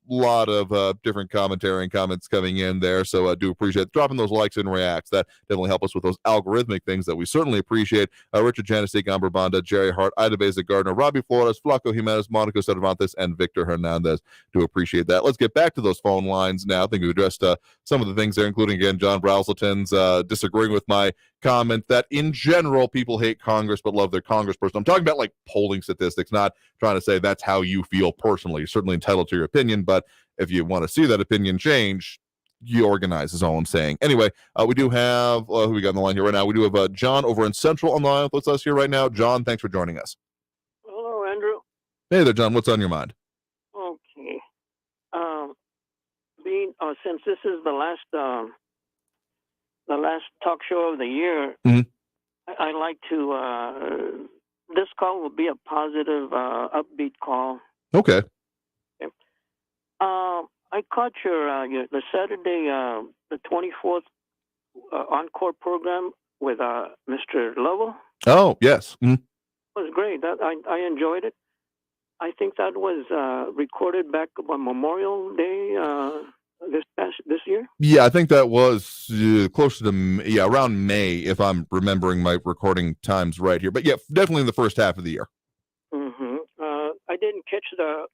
Lot of different commentary and comments coming in there, so I do appreciate dropping those likes and reacts. That definitely help us with those algorithmic things that we certainly appreciate. Richard Janicek, Amber Banda, Jerry Hart, Ida Beza Gardner, Robbie Flores, Flaco Jimenez, Monica Cervantes, and Victor Hernandez. Do appreciate that. Let's get back to those phone lines now. I think we addressed some of the things there, including, again, John Brazelton's disagreeing with my comment that in general people hate Congress but love their congressperson. I'm talking about like polling statistics, not trying to say that's how you feel personally. You're certainly entitled to your opinion, but if you want to see that opinion change, you organize, is all I'm saying. Anyway, we do have who we got on the line here right now. We do have John over in Central on the line with us here right now. John, thanks for joining us. Hello, Andrew. Hey there, John. What's on your mind? Okay. Since this is the last talk show of the year, I like to. This call will be a positive, upbeat call. Okay. I caught your the Saturday, the 24th encore program with Mr. Lovell. Oh yes. It was great. I enjoyed it. I think that was recorded back on Memorial Day this year. Yeah, I think that was closer to around May, if I'm remembering my recording times right here. But yeah, definitely in the first half of the year. I didn't catch the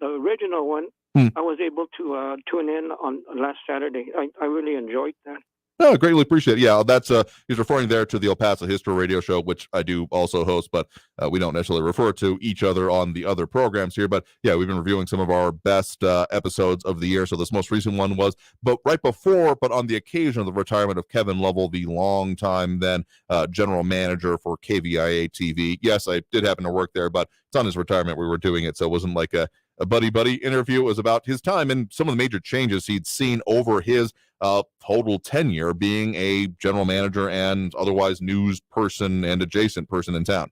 original one. I was able to tune in on last Saturday. I really enjoyed that. Oh, greatly appreciate it. Yeah, that's he's referring there to the El Paso History Radio Show, which I do also host, but we don't necessarily refer to each other on the other programs here. But yeah, we've been reviewing some of our best episodes of the year. So this most recent one was, but right before, but on the occasion of the retirement of Kevin Lovell, the longtime then general manager for KVIA TV. Yes, I did happen to work there, but it's on his retirement we were doing it, so it wasn't like a buddy interview. It was about his time and some of the major changes he'd seen over his total tenure being a general manager and otherwise news person and adjacent person in town.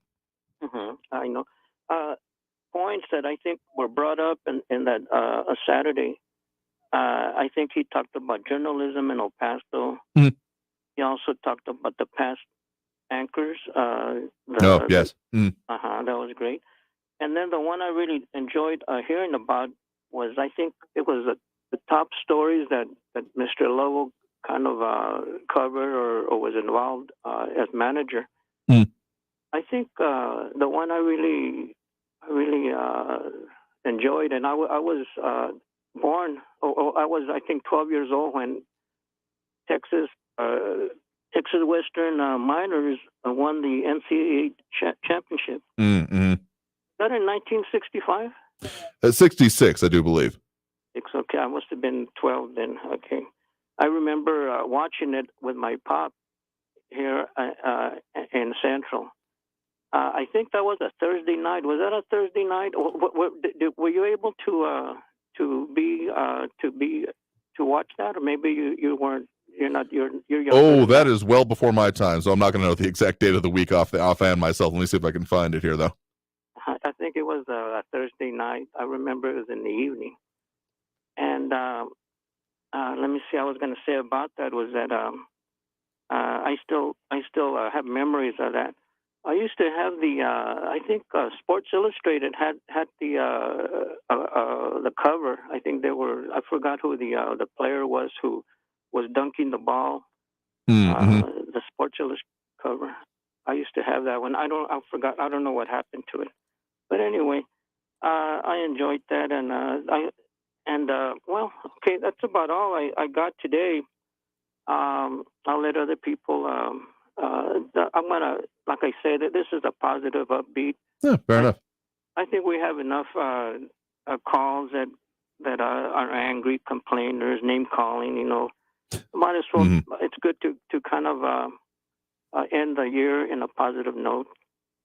I know. Points that I think were brought up in that Saturday. I think he talked about journalism in El Paso. He also talked about the past anchors. Yes. That was great. And then the one I really enjoyed hearing about was, I think it was the top stories that Mr. Lovell covered or was involved as manager. I think the one I really enjoyed, and I was born. I was, I think, 12 years old when Texas Western Miners won the NCAA championship. Mm-hmm. Is that in 1965? 66, I do believe. Okay, I must have been 12 then. Okay, I remember watching it with my pop here in Central. I think that was a Thursday night. Was that a Thursday night? Were you able to watch that, or maybe you weren't? You're young. Oh, that is well before my time, so I'm not going to know the exact date of the week offhand myself. Let me see if I can find it here, though. I think it was a Thursday night. I remember it was in the evening. And let me see. I was going to say about that was that I still have memories of that. I used to have the I think Sports Illustrated had the cover. I think they were. I forgot who the player was who was dunking the ball. The Sports Illustrated cover. I used to have that one. I forgot. I don't know what happened to it. But anyway, I enjoyed that, and well, okay, that's about all I got today. I'll let other people. I'm gonna, like I said, this is a positive, upbeat. Yeah, fair enough. I think we have enough calls that are angry, complainers, name calling. Might as well. It's good to kind of end the year in a positive note.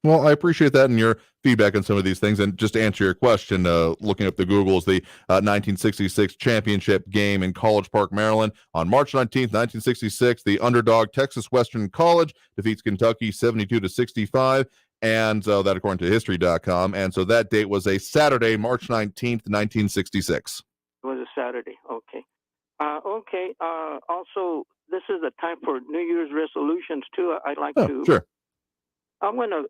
Well, I appreciate that and your feedback on some of these things. And just to answer your question, looking up the Googles, the 1966 championship game in College Park, Maryland. On March 19th, 1966, the underdog Texas Western College defeats Kentucky 72-65. And that according to history.com. And so that date was a Saturday, March 19th, 1966. It was a Saturday. Okay. Okay. Also, this is a time for New Year's resolutions, too. I'd like to. Sure. I'm going to,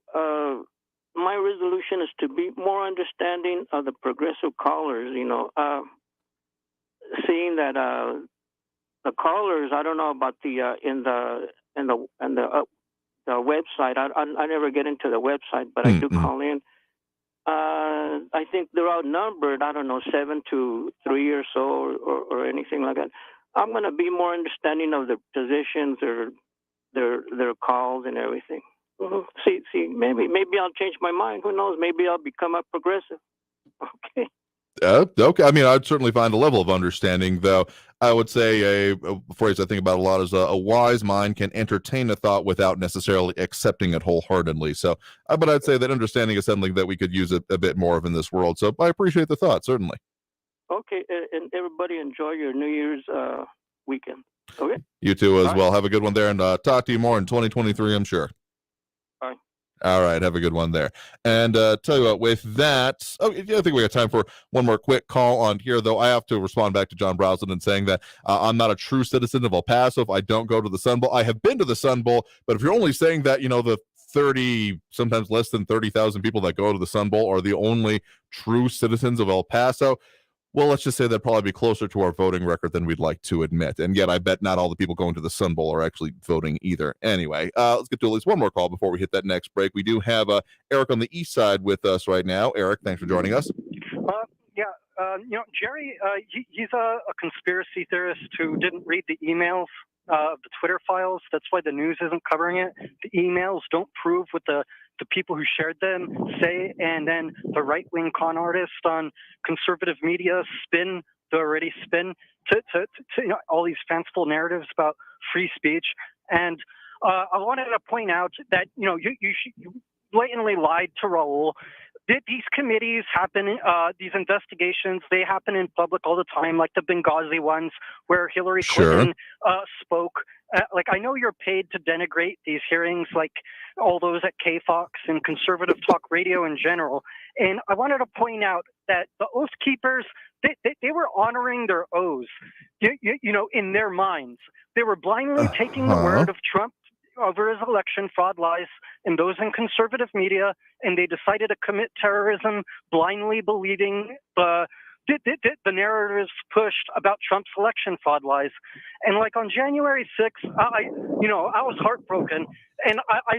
my resolution is to be more understanding of the progressive callers, seeing that the callers, I don't know about the website. I never get into the website, but I do call in. I think they're outnumbered, I don't know, 7 to 3 or so, or anything like that. I'm going to be more understanding of their positions, their calls and everything. See, maybe I'll change my mind. Who knows? Maybe I'll become a progressive. Okay. Okay. I mean, I'd certainly find a level of understanding, though. I would say a phrase I think about a lot is a wise mind can entertain a thought without necessarily accepting it wholeheartedly. So, but I'd say that understanding is something that we could use a bit more of in this world. So I appreciate the thought, certainly. Okay. And everybody enjoy your New Year's weekend. Okay. You too as well. Have a good one there, and talk to you more in 2023, I'm sure. Bye. All right, have a good one there. And tell you what, with that, I think we got time for one more quick call on here, though. I have to respond back to John Browson saying that I'm not a true citizen of El Paso if I don't go to the Sun Bowl. I have been to the Sun Bowl, but if you're only saying that, the 30, sometimes less than 30,000 people that go to the Sun Bowl are the only true citizens of El Paso, well, let's just say that'd probably be closer to our voting record than we'd like to admit. And yet I bet not all the people going to the Sun Bowl are actually voting either. Anyway, let's get to at least one more call before we hit that next break. We do have Eric on the east side with us right now. Eric, thanks for joining us. Jerry, he's a conspiracy theorist who didn't read the emails of the Twitter files. That's why the news isn't covering it. The emails don't prove what the people who shared them say, and then the right-wing con artists on conservative media spin to all these fanciful narratives about free speech. And I wanted to point out that you blatantly lied to Raul. These committees happen, these investigations, they happen in public all the time, like the Benghazi ones where Hillary Clinton spoke. I know you're paid to denigrate these hearings, like all those at KFOX and conservative talk radio in general. And I wanted to point out that the Oath Keepers, they were honoring their oaths, in their minds. They were blindly taking the word of Trump over his election fraud lies and those in conservative media, and they decided to commit terrorism, blindly believing the the narratives pushed about Trump's election fraud lies. And like on January 6th, I was heartbroken, and I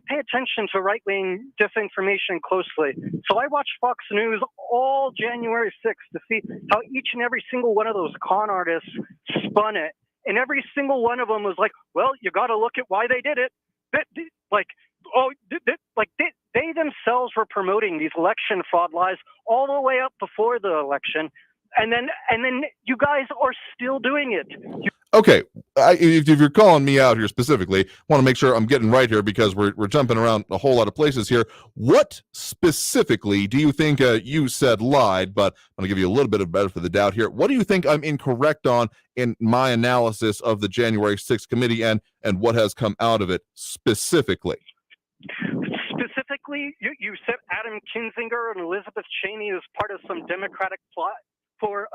pay attention to right-wing disinformation closely. So I watched Fox News all January 6th to see how each and every single one of those con artists spun it. And every single one of them was like, well, you got to look at why they did it. They themselves were promoting these election fraud lies all the way up before the election, and then you guys are still doing it. Okay, if you're calling me out here specifically, I want to make sure I'm getting right here because we're jumping around a whole lot of places here. What specifically do you think you said lied? But I'm going to give you a little bit of benefit of the doubt here. What do you think I'm incorrect on in my analysis of the January 6th committee and what has come out of it specifically? Specifically, you said Adam Kinzinger and Elizabeth Cheney is part of some Democratic plot for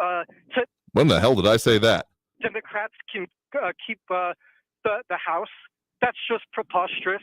When the hell did I say that? Democrats can keep the House. That's just preposterous.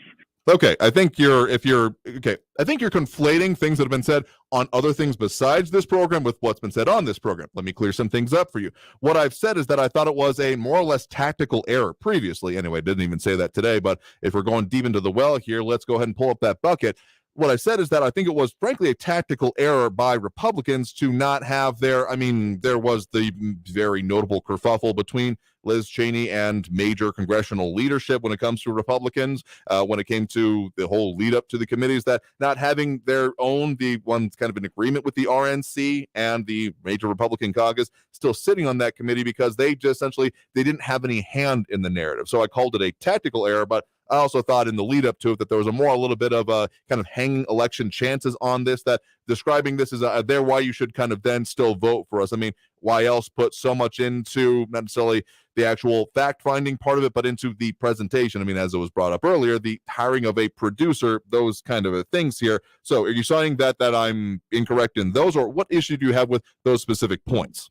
Okay, I think you're conflating things that have been said on other things besides this program with what's been said on this program. Let me clear some things up for you. What I've said is that I thought it was a more or less tactical error previously. Anyway, I didn't even say that today, but if we're going deep into the well here, let's go ahead and pull up that bucket. What I said is that I think it was frankly a tactical error by Republicans to not have there was the very notable kerfuffle between Liz Cheney and major congressional leadership when it comes to Republicans, when it came to the whole lead up to the committees, that not having their own, the one's kind of an agreement with the RNC and the major Republican caucus still sitting on that committee because they just essentially, they didn't have any hand in the narrative. So I called it a tactical error, but I also thought in the lead up to it that there was a little bit of a kind of hanging election chances on this, that describing this as there why you should kind of then still vote for us. I mean, why else put so much into not necessarily the actual fact-finding part of it, but into the presentation? I mean, as it was brought up earlier, the hiring of a producer, those kind of things here. So are you saying that I'm incorrect in those, or what issue do you have with those specific points?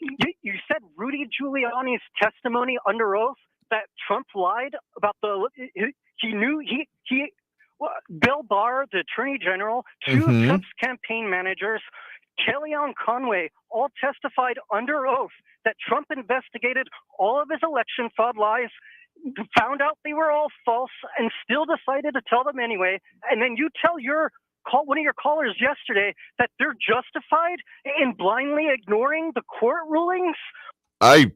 You said Rudy Giuliani's testimony under oath that Trump lied about Bill Barr, the Attorney General, two of Trump's campaign managers, Kellyanne Conway, all testified under oath that Trump investigated all of his election fraud lies, found out they were all false, and still decided to tell them anyway. And then you tell one of your callers yesterday that they're justified in blindly ignoring the court rulings? I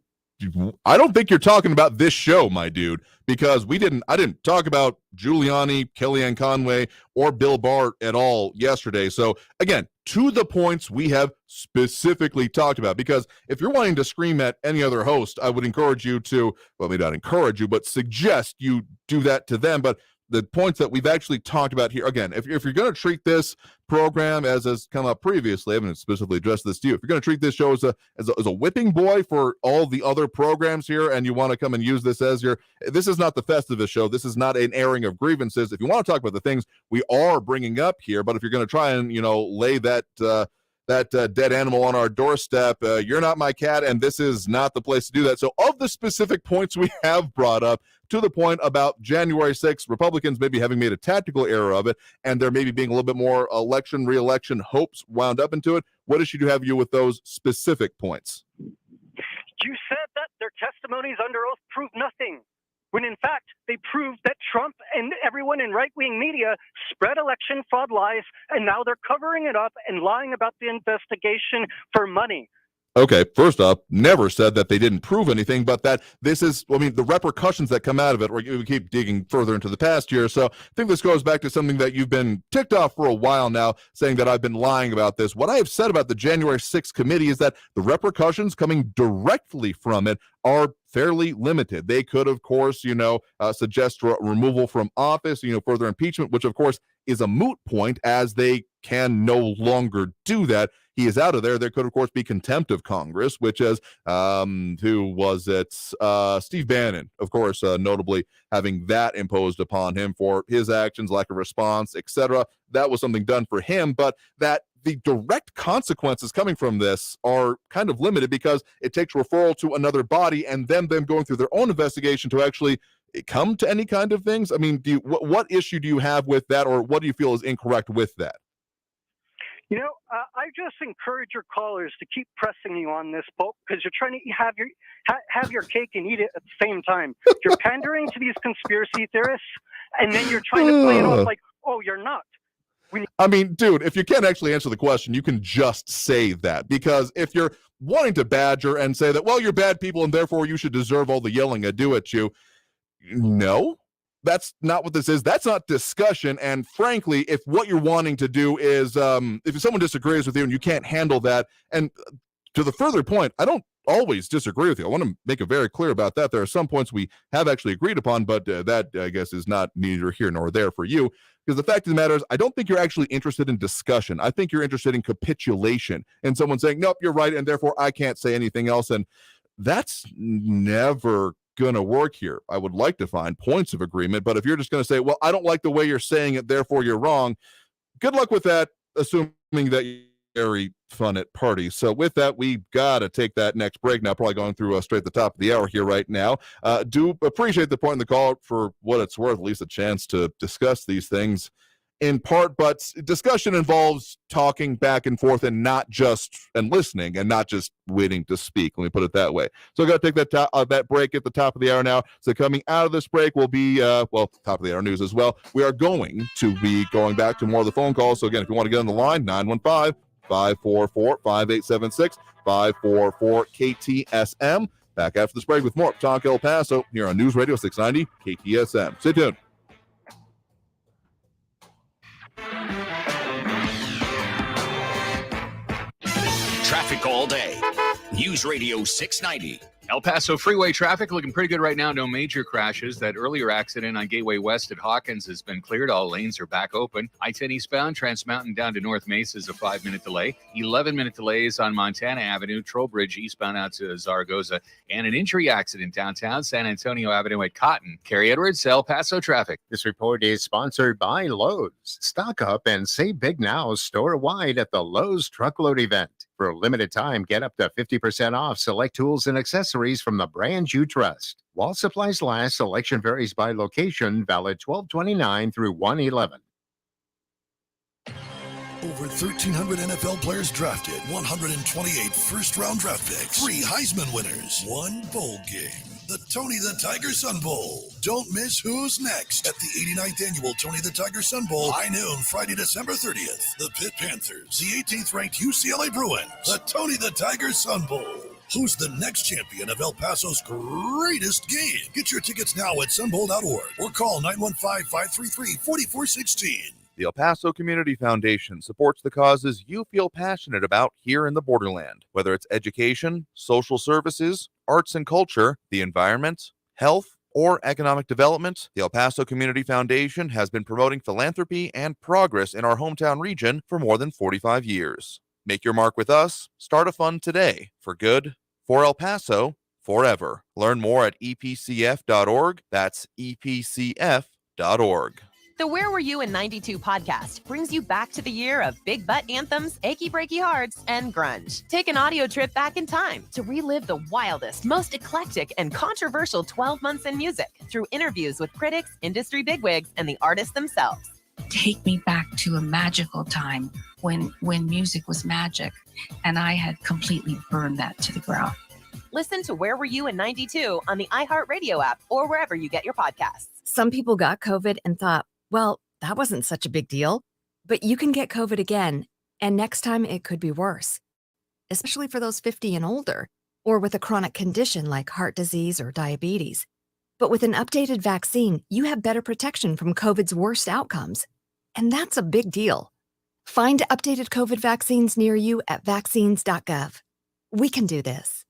don't think you're talking about this show, my dude, because I didn't talk about Giuliani, Kellyanne Conway, or Bill Barr at all yesterday. So again, to the points we have specifically talked about, because if you're wanting to scream at any other host, I would encourage you to, well, maybe not encourage you, but suggest you do that to them. But the points that we've actually talked about here, again, if you're going to treat this program as has come up previously, I haven't specifically addressed this to you, if you're going to treat this show as a whipping boy for all the other programs here, and you want to come and use this as this is not the Festivus show. This is not an airing of grievances. If you want to talk about the things we are bringing up here, but if you're going to try and, lay that dead animal on our doorstep, you're not my cat, and this is not the place to do that. So of the specific points we have brought up, to the point about January 6th, Republicans maybe having made a tactical error of it, and there maybe being a little bit more re-election hopes wound up into it, what issue do you have with those specific points? You said that their testimonies under oath proved nothing, when in fact they proved that Trump and everyone in right-wing media spread election fraud lies, and now they're covering it up and lying about the investigation for money. Okay, first up, never said that they didn't prove anything, but that this is, the repercussions that come out of it, we keep digging further into the past year. So I think this goes back to something that you've been ticked off for a while now, saying that I've been lying about this. What I have said about the January 6th committee is that the repercussions coming directly from it are fairly limited. They could, of course, suggest removal from office, further impeachment, which, of course, is a moot point, as they can no longer do that. He is out of there. There could, of course, be contempt of Congress, which is, who was it? Steve Bannon, of course, notably having that imposed upon him for his actions, lack of response, etc. That was something done for him, but that the direct consequences coming from this are kind of limited because it takes referral to another body and them going through their own investigation to actually come to any kind of things. I mean, what issue do you have with that, or what do you feel is incorrect with that? You know, I just encourage your callers to keep pressing you on this, Pope, because you're trying to have your cake and eat it at the same time. You're pandering to these conspiracy theorists, and then you're trying to play it off like, oh, you're not. I mean, dude, if you can't actually answer the question, you can just say that. Because if you're wanting to badger and say that, well, you're bad people and therefore you should deserve all the yelling I do at you, no. That's not what this is. That's not discussion. And frankly, if what you're wanting to do is, if someone disagrees with you and you can't handle that, and to the further point, I don't always disagree with you. I want to make it very clear about that. There are some points we have actually agreed upon, but that, I guess, is not neither here nor there for you. Because the fact of the matter is, I don't think you're actually interested in discussion. I think you're interested in capitulation and someone saying, nope, you're right, and therefore I can't say anything else. And that's never going to work here. I would like to find points of agreement, but if you're just going to say, well, I don't like the way you're saying it, therefore you're wrong, good luck with that, assuming that you're very fun at parties. So with that, we've got to take that next break now, probably going through straight at the top of the hour here right now. Do appreciate the point in the call for what it's worth, at least a chance to discuss these things in part, but discussion involves talking back and forth and not just listening and not just waiting to speak. Let me put it that way. So I got to take that break at the top of the hour now. So coming out of this break will be top of the hour news as well. We are going to be going back to more of the phone calls. So again, if you want to get on the line, 915-544-5876, 544-KTSM. Back after this break with more Talk El Paso here on News Radio 690 KTSM. Stay tuned. Traffic all day. News Radio 690. El Paso freeway traffic looking pretty good right now. No major crashes. That earlier accident on Gateway West at Hawkins has been cleared. All lanes are back open. I-10 eastbound, Trans Mountain down to North Mesa is a 5-minute delay. 11-minute delays on Montana Avenue, Trowbridge eastbound out to Zaragoza. And an injury accident downtown San Antonio Avenue at Cotton. Kerry Edwards, El Paso traffic. This report is sponsored by Lowe's. Stock up and save big now store-wide at the Lowe's Truckload event. For a limited time, get up to 50% off select tools and accessories from the brand you trust. While supplies last, selection varies by location, valid 12/29 through 1/11. Over 1,300 NFL players drafted, 128 first-round draft picks, 3 Heisman winners, 1 bowl game. The Tony the Tiger Sun Bowl. Don't miss who's next at the 89th annual Tony the Tiger Sun Bowl, high noon, Friday, December 30th. The Pitt Panthers, the 18th ranked UCLA Bruins, the Tony the Tiger Sun Bowl. Who's the next champion of El Paso's greatest game? Get your tickets now at sunbowl.org or call 915-533-4416. The El Paso Community Foundation supports the causes you feel passionate about here in the borderland, whether it's education, social services, arts and culture, the environment, health, or economic development. The El Paso Community Foundation has been promoting philanthropy and progress in our hometown region for more than 45 years. Make your mark with us. Start a fund today. For good, for El Paso, forever. Learn more at epcf.org. That's epcf.org. The Where Were You in 92 podcast brings you back to the year of big butt anthems, achy breaky hearts, and grunge. Take an audio trip back in time to relive the wildest, most eclectic, and controversial 12 months in music through interviews with critics, industry bigwigs, and the artists themselves. Take me back to a magical time when music was magic, and I had completely burned that to the ground. Listen to Where Were You in 92 on the iHeartRadio app or wherever you get your podcasts. Some people got COVID and thought, well, that wasn't such a big deal. But you can get COVID again, and next time it could be worse, especially for those 50 and older, or with a chronic condition like heart disease or diabetes. But with an updated vaccine, you have better protection from COVID's worst outcomes. And that's a big deal. Find updated COVID vaccines near you at vaccines.gov. We can do this.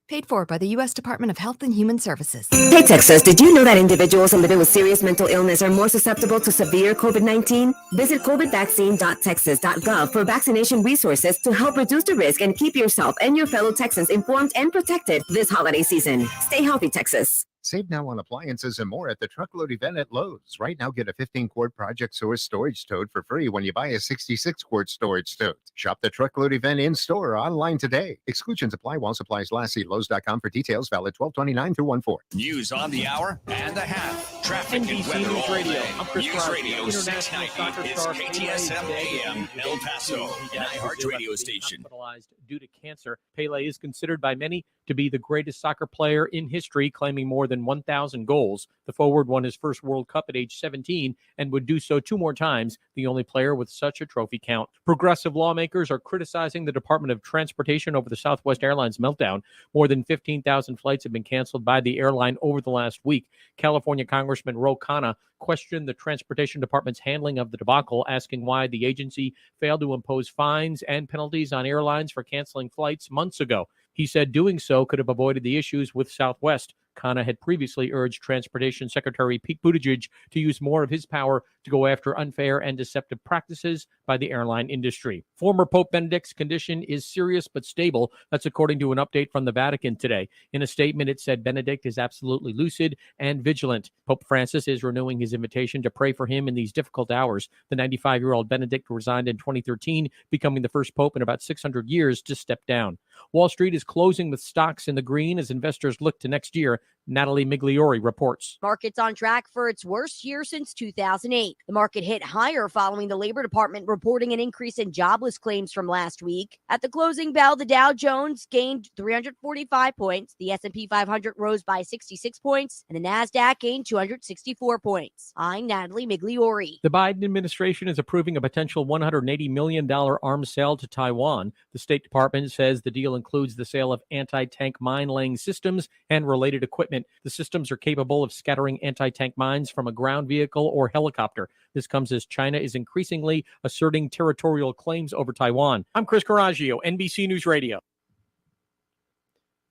Paid for by the U.S. Department of Health and Human Services. Hey, Texas, did you know that individuals living with serious mental illness are more susceptible to severe COVID-19? Visit covidvaccine.texas.gov for vaccination resources to help reduce the risk and keep yourself and your fellow Texans informed and protected this holiday season. Stay healthy, Texas. Save now on appliances and more at the Truckload event at Lowe's. Right now, get a 15-quart Project Source storage tote for free when you buy a 66-quart storage tote. Shop the Truckload event in-store or online today. Exclusions apply while supplies last. See Lowe's.com for details. Valid 12/29 through 1/4. News on the hour and a half. Traffic and NBC weather News all Radio. day. I'm Chris News Carson. Radio International 690 is star KTSM AM El Paso, an iHeart radio station. Hospitalized due to cancer. Pele is considered by many to be the greatest soccer player in history, claiming more than 1,000 goals. The forward won his first World Cup at age 17 and would do so 2 more times, the only player with such a trophy count. Progressive lawmakers are criticizing the Department of Transportation over the Southwest Airlines meltdown. More than 15,000 flights have been canceled by the airline over the last week. California Congressman Ro Khanna questioned the Transportation Department's handling of the debacle, asking why the agency failed to impose fines and penalties on airlines for canceling flights months ago. He said doing so could have avoided the issues with Southwest. Khanna had previously urged Transportation Secretary Pete Buttigieg to use more of his power to go after unfair and deceptive practices by the airline industry. Former Pope Benedict's condition is serious but stable. That's according to an update from the Vatican today. In a statement, it said Benedict is absolutely lucid and vigilant. Pope Francis is renewing his invitation to pray for him in these difficult hours. The 95-year-old Benedict resigned in 2013, becoming the first pope in about 600 years to step down. Wall Street is closing with stocks in the green as investors look to next year. Natalie Migliori reports. Market's on track for its worst year since 2008. The market hit higher following the Labor Department reporting an increase in jobless claims from last week. At the closing bell, the Dow Jones gained 345 points, the S&P 500 rose by 66 points, and the Nasdaq gained 264 points. I'm Natalie Migliori. The Biden administration is approving a potential $180 million arms sale to Taiwan. The State Department says the deal includes the sale of anti-tank mine-laying systems and related equipment. The systems are capable of scattering anti-tank mines from a ground vehicle or helicopter. This comes as China is increasingly asserting territorial claims over Taiwan. I'm Chris Coraggio, NBC News Radio.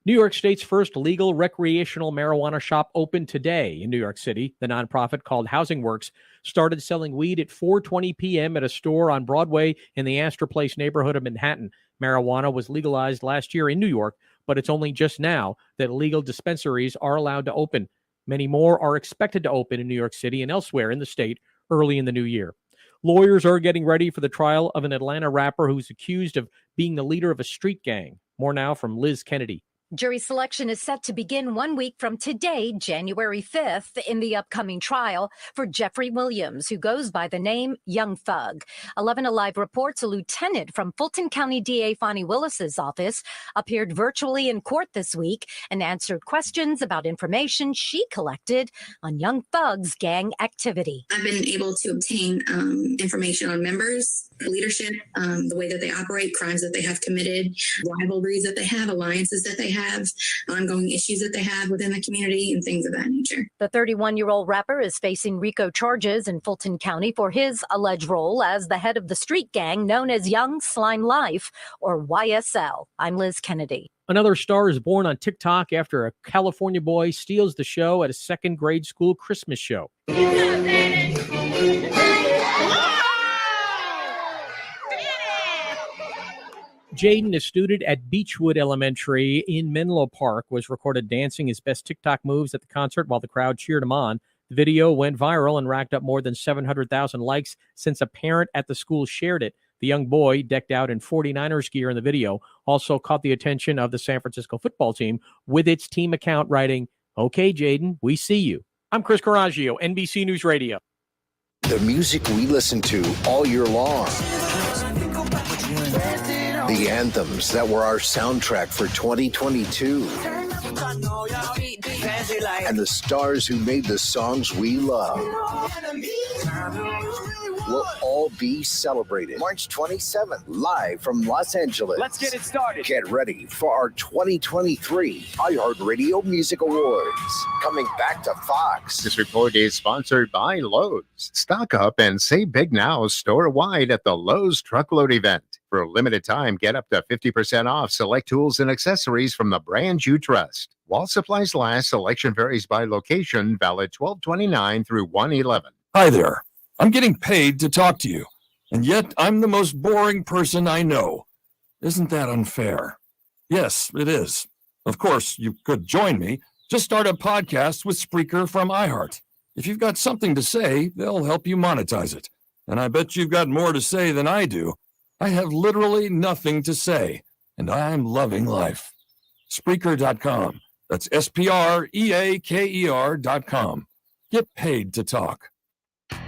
New York State's first legal recreational marijuana shop opened today in New York City. The nonprofit called Housing Works started selling weed at 4:20 p.m. at a store on Broadway in the Astor Place neighborhood of Manhattan. Marijuana was legalized last year in New York, but it's only just now that legal dispensaries are allowed to open. Many more are expected to open in New York City and elsewhere in the state early in the new year. Lawyers are getting ready for the trial of an Atlanta rapper who's accused of being the leader of a street gang. More now from Liz Kennedy. Jury selection is set to begin 1 week from today, January 5th, in the upcoming trial for Jeffrey Williams, who goes by the name Young Thug. 11 Alive reports a lieutenant from Fulton County DA Fonnie Willis's office appeared virtually in court this week and answered questions about information she collected on Young Thug's gang activity. I've been able to obtain information on members, leadership, the way that they operate, crimes that they have committed, rivalries that they have, alliances that they have, ongoing issues that they have within the community, and things of that nature. The 31-year-old rapper is facing RICO charges in Fulton County for his alleged role as the head of the street gang known as Young Slime Life, or YSL. I'm Liz Kennedy. Another star is born on TikTok after a California boy steals the show at a second grade school Christmas show. Jaden, a student at Beechwood Elementary in Menlo Park, was recorded dancing his best TikTok moves at the concert while the crowd cheered him on. The video went viral and racked up more than 700,000 likes since a parent at the school shared it. The young boy, decked out in 49ers gear in the video, also caught the attention of the San Francisco football team with its team account writing, "Okay, Jaden, we see you." I'm Chris Coraggio, NBC News Radio. The music we listen to all year long. The anthems that were our soundtrack for 2022. And the stars who made the songs we love will all be celebrated March 27th, live from Los Angeles. Let's get it started. Get ready for our 2023 iHeartRadio Music Awards, coming back to Fox. This report is sponsored by Lowe's. Stock up and save big now store-wide at the Lowe's Truckload event. For a limited time, get up to 50% off select tools and accessories from the brands you trust. While supplies last, selection varies by location, valid 12/29 through 1/11. Hi there. I'm getting paid to talk to you, and yet I'm the most boring person I know. Isn't that unfair? Yes, it is. Of course, you could join me, Just start a podcast with Spreaker from iHeart. If you've got something to say, they'll help you monetize it. And I bet you've got more to say than I do. I have literally nothing to say, and I'm loving life. Spreaker.com. That's SPREAKER.com. Get paid to talk.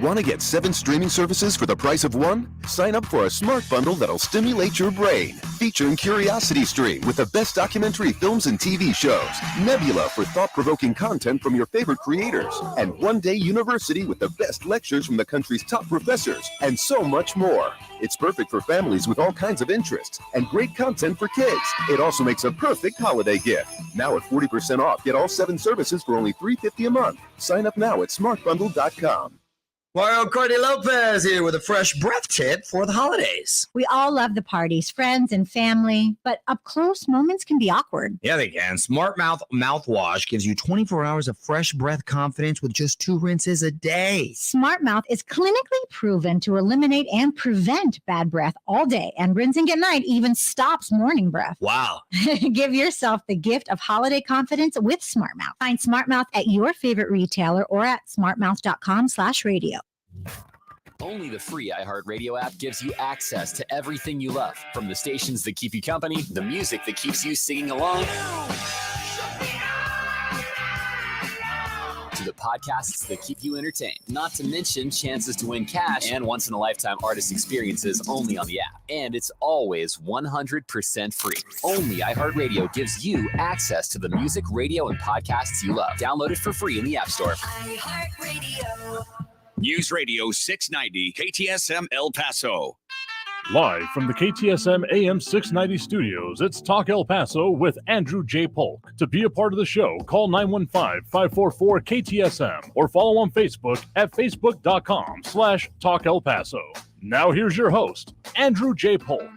Want to get 7 streaming services for the price of 1? Sign up for a smart bundle that'll stimulate your brain. Featuring Curiosity Stream with the best documentary films and TV shows. Nebula for thought-provoking content from your favorite creators. And One Day University with the best lectures from the country's top professors. And so much more. It's perfect for families with all kinds of interests. And great content for kids. It also makes a perfect holiday gift. Now at 40% off, get all 7 services for only $3.50 a month. Sign up now at smartbundle.com. Mario Cordy Lopez here with a fresh breath tip for the holidays. We all love the parties, friends and family, but up close moments can be awkward. Yeah, they can. Smart Mouth mouthwash gives you 24 hours of fresh breath confidence with just 2 rinses a day. Smart Mouth is clinically proven to eliminate and prevent bad breath all day, and rinsing at night even stops morning breath. Wow. Give yourself the gift of holiday confidence with Smart Mouth. Find Smart Mouth at your favorite retailer or at smartmouth.com/radio. Only the free iHeartRadio app gives you access to everything you love, from the stations that keep you company, the music that keeps you singing along, to the podcasts that keep you entertained. Not to mention chances to win cash and once-in-a-lifetime artist experiences only on the app. And it's always 100% free. Only iHeartRadio gives you access to the music, radio, and podcasts you love. Download it for free in the App Store. iHeartRadio. News Radio 690 KTSM El Paso. Live from the KTSM AM 690 studios, it's Talk El Paso with Andrew J. Polk. To be a part of the show, call 915-544-KTSM or follow on Facebook at facebook.com/Talk El Paso. Now here's your host, Andrew J. Polk.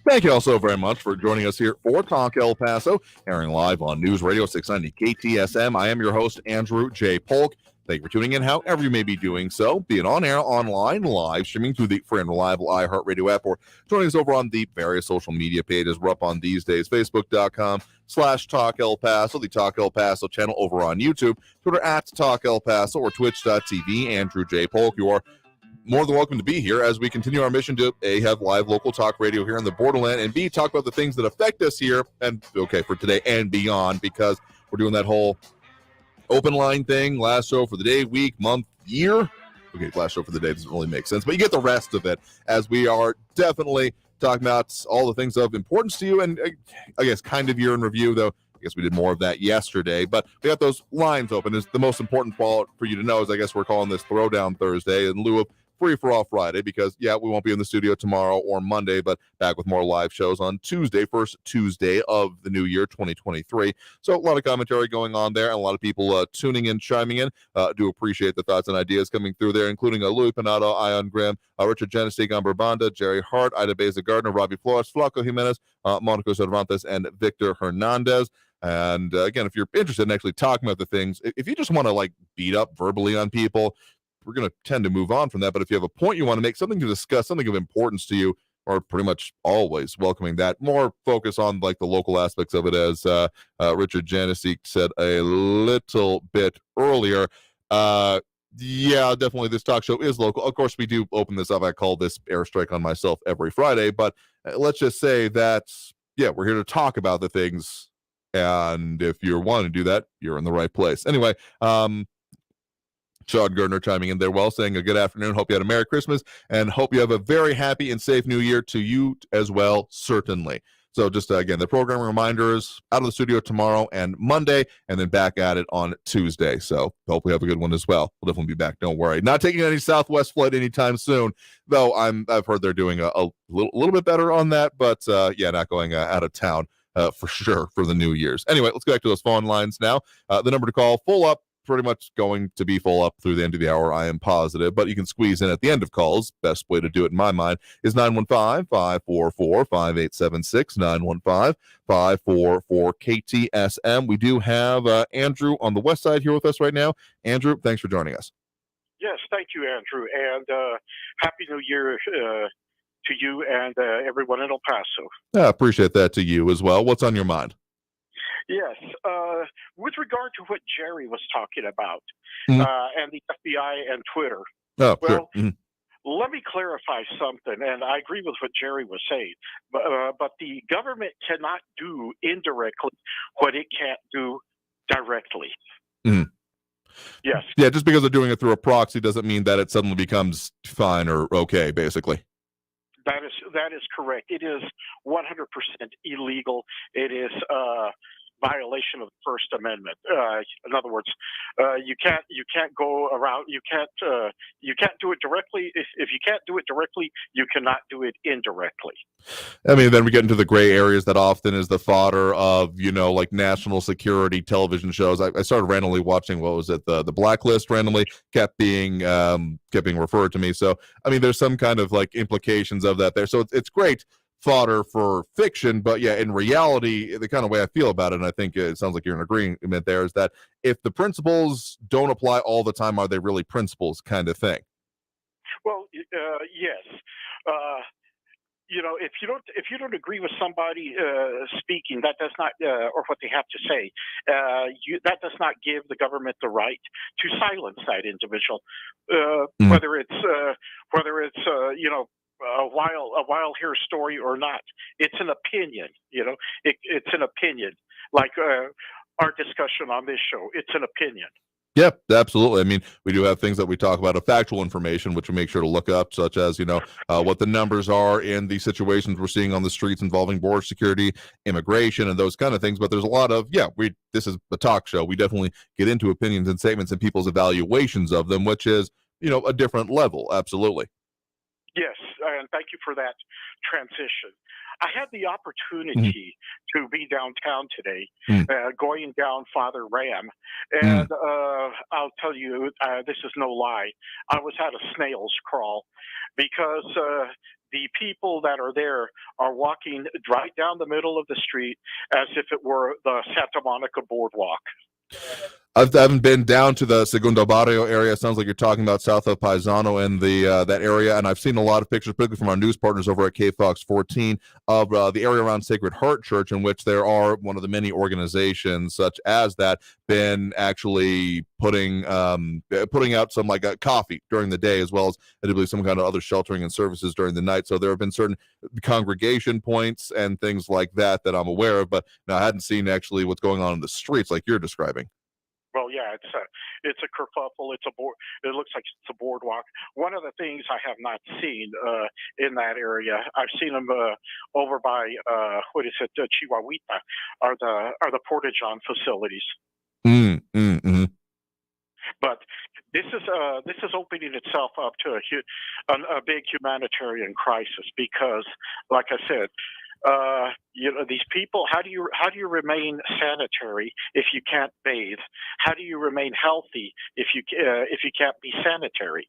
Thank you all so very much for joining us here for Talk El Paso, airing live on News Radio 690 KTSM. I am your host, Andrew J. Polk. Thank you for tuning in, however you may be doing so, be it on air, online, live, streaming through the free and reliable iHeartRadio app, or joining us over on the various social media pages we're up on these days, facebook.com/Talk El Paso, the Talk El Paso channel over on YouTube, Twitter at Talk El Paso, or twitch.tv, Andrew J. Polk. You are more than welcome to be here as we continue our mission to A, have live local talk radio here in the borderland, and B, talk about the things that affect us here, and okay, for today and beyond, because we're doing that whole open line thing, last show for the day, week, month, year. Okay, last show for the day doesn't really make sense, but you get the rest of it, as we are definitely talking about all the things of importance to you, and I guess kind of year in review, though. I guess we did more of that yesterday, but we got those lines open. Is the most important part for you to know is I guess we're calling this Throwdown Thursday in lieu of Free for All Friday, because we won't be in the studio tomorrow or Monday, but back with more live shows on Tuesday, first Tuesday of the new year, 2023. So a lot of commentary going on there, and a lot of people tuning in, chiming in. Do appreciate the thoughts and ideas coming through there, including Louis Panado, Ion Graham, Richard Genesee, Gumber Banda, Jerry Hart, Ida Beza Gardner, Robbie Flores, Flaco Jimenez, Monaco Cervantes, and Victor Hernandez. And again, if you're interested in actually talking about the things, if you just want to beat up verbally on people, we're going to tend to move on from that. But if you have a point you want to make, something to discuss, something of importance to you, or pretty much always welcoming that. More focus on the local aspects of it, as Richard Genesee said a little bit earlier. Definitely this talk show is local. Of course, we do open this up. I call this airstrike on myself every Friday. But let's just say that, we're here to talk about the things. And if you want to do that, you're in the right place. Anyway, Sean Gardner chiming in there saying a good afternoon. Hope you had a Merry Christmas and hope you have a very happy and safe New Year to you as well, certainly. So just again, the programming reminders out of the studio tomorrow and Monday, and then back at it on Tuesday. So hope we have a good one as well. We'll definitely be back. Don't worry. Not taking any Southwest flight anytime soon, though. I've heard they're doing a little bit better on that, but not going out of town for sure for the New Year's. Anyway, let's go back to those phone lines now. The number to call, full up. Pretty much going to be full up through the end of the hour, I am positive, but you can squeeze in at the end of calls. Best way to do it in my mind is 915-544-5876, 915-544-KTSM. We do have Andrew on the west side here with us right now. Andrew, thanks for joining us. Yes, thank you, Andrew, and Happy New Year to you and everyone in El Paso. Yeah, appreciate that to you as well. What's on your mind? Yes, with regard to what Jerry was talking about and the FBI and Twitter. Oh, well, sure. let me clarify something, and I agree with what Jerry was saying, but the government cannot do indirectly what it can't do directly. Yes. Yeah, just because they're doing it through a proxy doesn't mean that it suddenly becomes fine or okay, basically. That is correct. It is 100% illegal. It is violation of the First Amendment. In other words, you can't go around. You can't do it directly. If you can't do it directly, you cannot do it indirectly. I mean, then we get into the gray areas that often is the fodder of, like national security television shows. I started randomly watching, what was it, the Blacklist randomly kept being referred to me. So, I mean, there's some kind of like implications of that there. So it's great fodder for fiction, but yeah, in reality, the kind of way I feel about it, and I think it sounds like you're in agreement there, is that if the principles don't apply all the time, are they really principles kind of thing? Well, yes. If you don't agree with somebody speaking, that does not, or what they have to say, that does not give the government the right to silence that individual, whether it's a wild hair story or not. It's an opinion. It's an opinion. Like our discussion on this show, it's an opinion. Yep, absolutely. I mean, we do have things that we talk about of factual information, which we make sure to look up, such as, what the numbers are in the situations we're seeing on the streets involving border security, immigration, and those kind of things. But there's a lot of, this is a talk show. We definitely get into opinions and statements and people's evaluations of them, which is, a different level. Absolutely. Yes, and thank you for that transition. I had the opportunity to be downtown today, going down Father Ram, and I'll tell you, this is no lie, I was at a snail's crawl because the people that are there are walking right down the middle of the street as if it were the Santa Monica Boardwalk. I haven't been down to the Segundo Barrio area. It sounds like you're talking about south of Paisano and that area, and I've seen a lot of pictures, particularly from our news partners over at KFOX 14, of the area around Sacred Heart Church, in which there are one of the many organizations such as that been actually putting out some coffee during the day, as well as I believe some kind of other sheltering and services during the night. So there have been certain congregation points and things like that I'm aware of, but no, I hadn't seen actually what's going on in the streets like you're describing. Well, yeah, it's a kerfuffle. It looks like it's a boardwalk. One of the things I have not seen in that area, I've seen them over by Chihuahuita, are the Porta-John facilities. But this is opening itself up to a big humanitarian crisis because, like I said, these people, how do you remain sanitary if you can't bathe? How do you remain healthy if you can't be sanitary?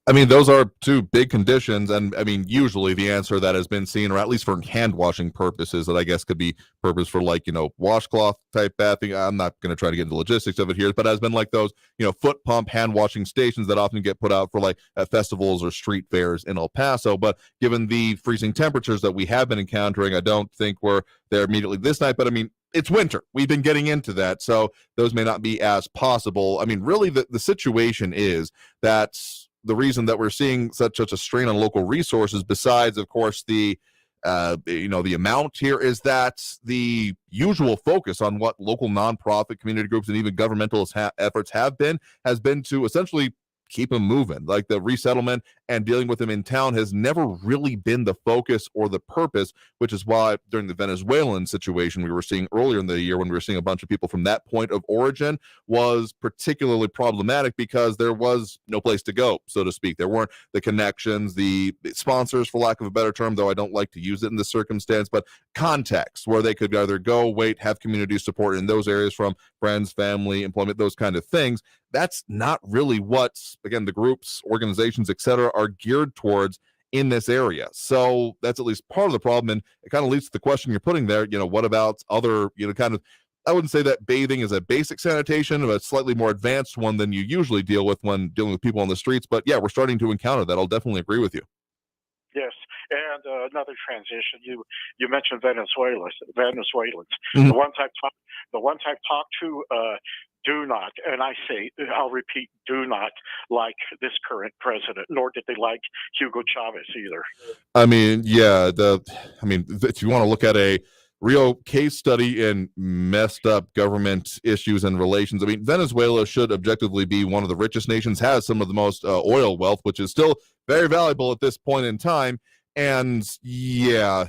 I mean, those are two big conditions, and I mean, usually the answer that has been seen, or at least for hand washing purposes, that I guess could be purpose for washcloth type bathing. I'm not going to try to get into logistics of it here, but has been like those, foot pump hand washing stations that often get put out for at festivals or street fairs in El Paso. But given the freezing temperatures that we have been encountering, I don't think we're there immediately this night. But I mean, it's winter. We've been getting into that, so those may not be as possible. I mean, really, the situation is that the reason that we're seeing such a strain on local resources, besides, of course, the amount here, is that the usual focus on what local nonprofit community groups and even governmental efforts has been to essentially keep them moving. Like the resettlement and dealing with them in town has never really been the focus or the purpose, which is why during the Venezuelan situation we were seeing earlier in the year, when we were seeing a bunch of people from that point of origin, was particularly problematic because there was no place to go, so to speak. There weren't the connections, the sponsors, for lack of a better term, though I don't like to use it in this circumstance, but context where they could either go, wait, have community support in those areas from friends, family, employment, those kind of things. That's not really what, again, the groups, organizations, etc., are geared towards in this area. So that's at least part of the problem. And it kind of leads to the question you're putting there, what about other, I wouldn't say that bathing is a basic sanitation, but a slightly more advanced one than you usually deal with when dealing with people on the streets. But yeah, we're starting to encounter that. I'll definitely agree with you. Yes. And another transition. You mentioned Venezuelans. Mm-hmm. The ones I've talked to do not, and I'll repeat, do not like this current president, nor did they like Hugo Chavez either. I mean, yeah, if you want to look at a real case study in messed up government issues and relations, I mean, Venezuela should objectively be one of the richest nations, has some of the most oil wealth, which is still very valuable at this point in time. And yeah,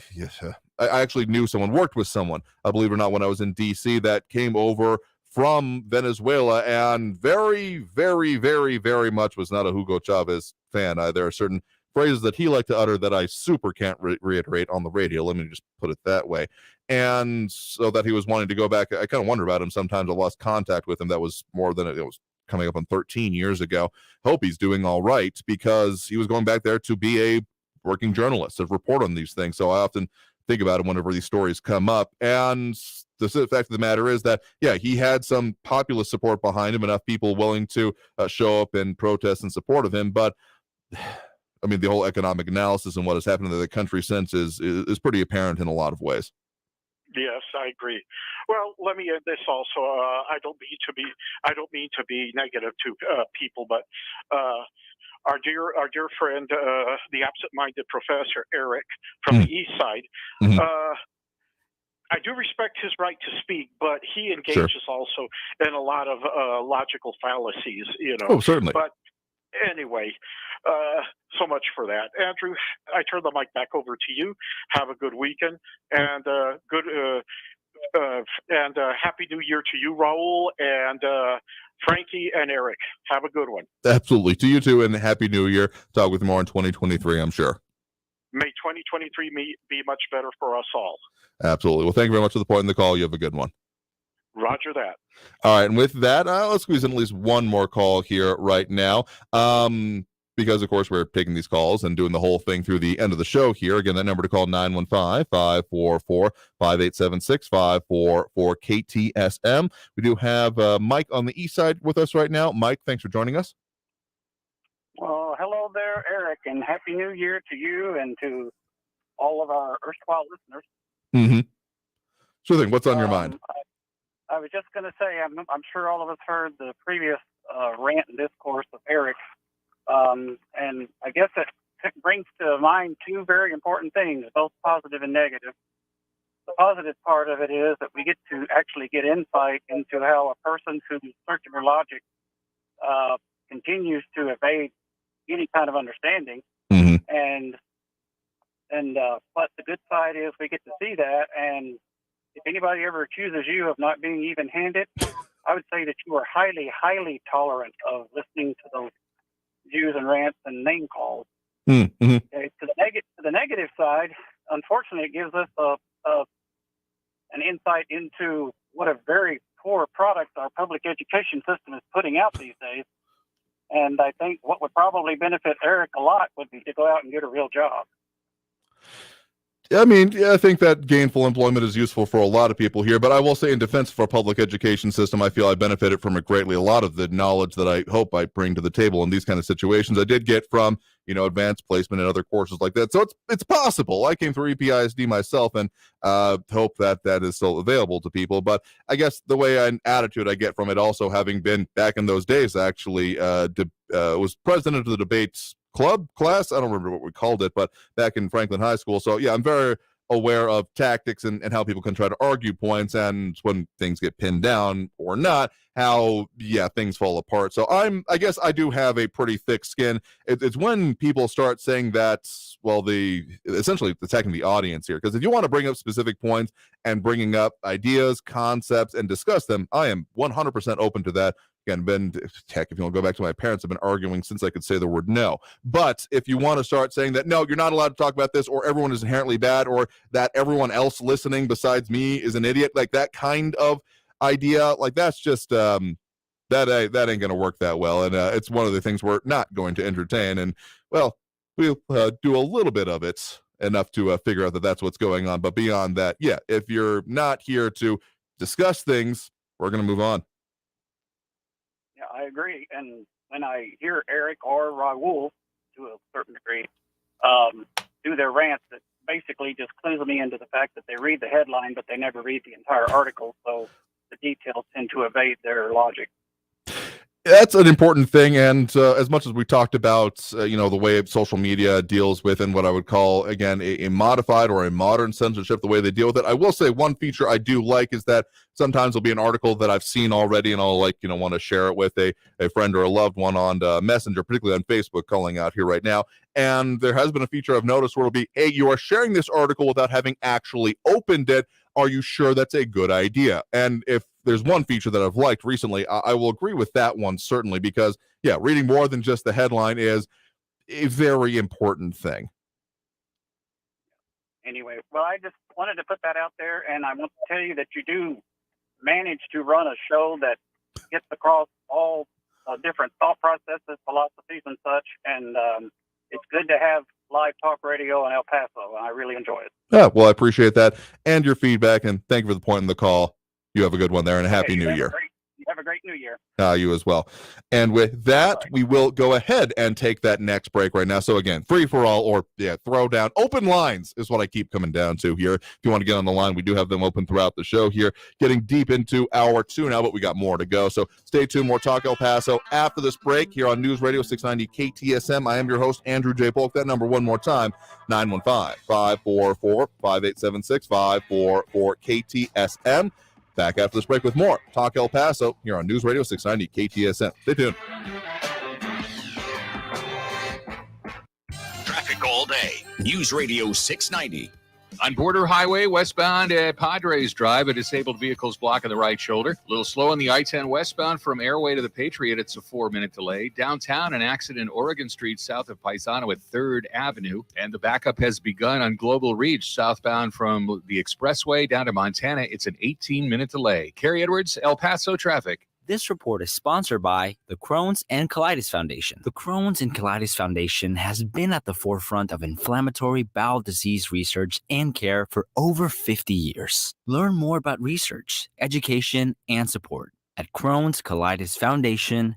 I actually knew someone, worked with someone, believe it or not, when I was in D.C. that came over from Venezuela and very, very, very, very much was not a Hugo Chavez fan. There are certain phrases that he liked to utter that I super can't reiterate on the radio. Let me just put it that way. And so that he was wanting to go back. I kind of wonder about him sometimes. I lost contact with him. That was more than it was coming up on 13 years ago. Hope he's doing all right, because he was going back there to be a working journalist, to report on these things. So I often think about him whenever these stories come up. And the fact of the matter is that, yeah, he had some populist support behind him, enough people willing to show up and protest in support of him. But I mean, the whole economic analysis and what has happened to the country since is pretty apparent in a lot of ways. Yes, I agree. Well, let me add this also. I don't mean to be negative to people, but our dear friend, the absent-minded Professor Eric from the East Side. I do respect his right to speak, but he engages also in a lot of logical fallacies. Oh, certainly. But anyway, so much for that. Andrew, I turn the mic back over to you. Have a good weekend, and Happy New Year to you, Raul, and Frankie and Eric. Have a good one. Absolutely. To you too, and Happy New Year. Talk with you more in 2023, I'm sure. May 2023 be much better for us all. Absolutely. Well, thank you very much for the point in the call. You have a good one. Roger that. All right. And with that, let's squeeze in at least one more call here right now. Because, of course, we're taking these calls and doing the whole thing through the end of the show here. Again, that number to call, 915-544-5876, 544-KTSM. We do have Mike on the east side with us right now. Mike, thanks for joining us. Well, hello there, Eric, and Happy New Year to you and to all of our erstwhile listeners. Mm-hmm. Sure thing. What's on your mind? I was just going to say, I'm sure all of us heard the previous rant and discourse of Eric. And I guess it brings to mind two very important things, both positive and negative. The positive part of it is that we get to actually get insight into how a person whose circular logic continues to evade any kind of understanding. Mm-hmm. But the good side is we get to see that, and if anybody ever accuses you of not being even-handed, I would say that you are highly, highly tolerant of listening to those views and rants and name calls. Mm-hmm. Okay, to the negative side, unfortunately, it gives us an insight into what a very poor product our public education system is putting out these days. And I think what would probably benefit Eric a lot would be to go out and get a real job. I mean, yeah, I think that gainful employment is useful for a lot of people here, but I will say in defense of our public education system, I feel I benefited from it greatly. A lot of the knowledge that I hope I bring to the table in these kind of situations, I did get from, advanced placement and other courses like that. So it's possible. I came through EPISD myself and hope that is still available to people. But I guess the way an attitude I get from it, also having been back in those days, actually was president of the debates club class. I don't remember what we called it, but back in Franklin High School. So yeah, I'm very aware of tactics and how people can try to argue points, and when things get pinned down or not, how things fall apart. So I guess I do have a pretty thick skin. It's when people start saying that, well, essentially attacking the audience here, because if you want to bring up specific points and bringing up ideas, concepts, and discuss them, I am 100% open to that. Again, heck, if you want to go back to my parents, have been arguing since I could say the word no. But if you want to start saying that, no, you're not allowed to talk about this, or everyone is inherently bad, or that everyone else listening besides me is an idiot, like that kind of idea, like that's just, that ain't going to work that well. And it's one of the things we're not going to entertain. And, well, we'll do a little bit of it, enough to figure out that that's what's going on. But beyond that, if you're not here to discuss things, we're going to move on. Yeah, I agree. And when I hear Eric or Raul, to a certain degree, do their rants that basically just clues me into the fact that they read the headline, but they never read the entire article. So the details tend to evade their logic. That's an important thing, and as much as we talked about, the way social media deals with, and what I would call, again, a modified or a modern censorship, the way they deal with it, I will say one feature I do like is that sometimes there'll be an article that I've seen already, and I'll want to share it with a friend or a loved one on Messenger, particularly on Facebook, calling out here right now. And there has been a feature I've noticed where it'll be, hey, you are sharing this article without having actually opened it. Are you sure that's a good idea? And if there's one feature that I've liked recently, I will agree with that one, certainly, because, reading more than just the headline is a very important thing. Anyway, well, I just wanted to put that out there, and I want to tell you that you do manage to run a show that gets across all different thought processes, philosophies, and such, and it's good to have live talk radio in El Paso. I really enjoy it. Yeah, well, I appreciate that and your feedback, and thank you for the point in the call. You have a good one there, and a happy New Year. You have a great New Year. You as well. And with that, we will go ahead and take that next break right now. So again, free for all, or throw down. Open lines is what I keep coming down to here. If you want to get on the line, we do have them open throughout the show here. Getting deep into hour 2 now, but we got more to go. So stay tuned. More Talk El Paso after this break here on News Radio 690 KTSM. I am your host, Andrew J. Polk. That number one more time, 915-544-5876, 544 KTSM. Back after this break with more Talk El Paso here on News Radio 690 KTSM. Stay tuned. Traffic all day. News Radio 690. On Border Highway, westbound at Padres Drive, a disabled vehicle's blocking the right shoulder. A little slow on the I-10 westbound from Airway to the Patriot. It's a 4-minute delay. Downtown, an accident Oregon Street south of Paisano at 3rd Avenue. And the backup has begun on Global Reach southbound from the Expressway down to Montana. It's an 18-minute delay. Carrie Edwards, El Paso traffic. This report is sponsored by the Crohn's and Colitis Foundation. The Crohn's and Colitis Foundation has been at the forefront of inflammatory bowel disease research and care for over 50 years. Learn more about research, education, and support at Crohn'sColitisFoundation.org.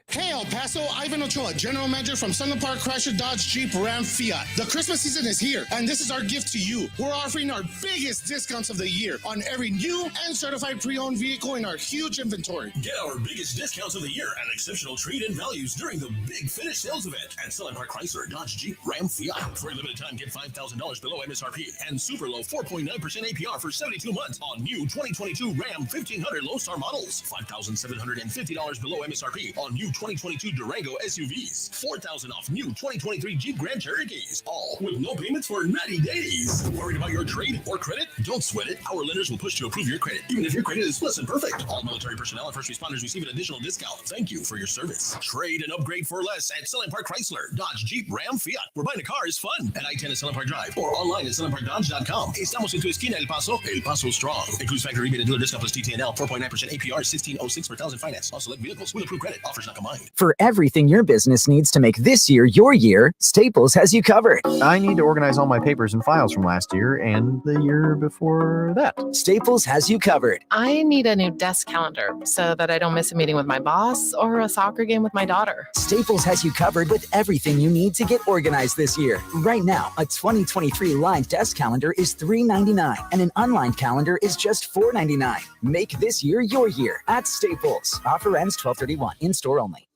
Hey El Paso, Ivan Ochoa, General Manager from Sunland Park Chrysler Dodge Jeep Ram Fiat. The Christmas season is here, and this is our gift to you. We're offering our biggest discounts of the year on every new and certified pre-owned vehicle in our huge inventory. Get our biggest discounts of the year and exceptional trade-in values during the Big Finish sales event at Sunland Park Chrysler Dodge Jeep Ram Fiat. For a limited time, get $5,000 below MSRP and super low 4.9% APR for 72 months on new 2022 Ram 1500 Lone-Star models. $5,750 below MSRP on new 2022 Durango SUVs. $4,000 off new 2023 Jeep Grand Cherokees. All with no payments for 90 days. Worried about your trade or credit? Don't sweat it. Our lenders will push to approve your credit, even if your credit is less than perfect. All military personnel and first responders receive an additional discount. Thank you for your service. Trade and upgrade for less at Sunland Park Chrysler, Dodge, Jeep, Ram, Fiat. Where buying a car is fun. At I-10 at Sunland Park Drive or online at sunlandparkdodge.com. Estamos en tu esquina, El Paso. El Paso Strong. Includes factory rebate and dealer discount plus TTNL. 4.9% APR, 1606 per thousand finance. On select vehicles with approved credit. Offers not combined. For everything your business needs to make this year your year, Staples has you covered. I need to organize all my papers and files from last year and the year before that. Staples has you covered. I need a new desk calendar so that I don't miss a meeting with my boss or a soccer game with my daughter. Staples has you covered with everything you need to get organized this year. Right now, a 2023 lined desk calendar is $3.99 and an unlined calendar is just $4.99. Make this year your year at Staples. Offer ends 12/31. In-store only.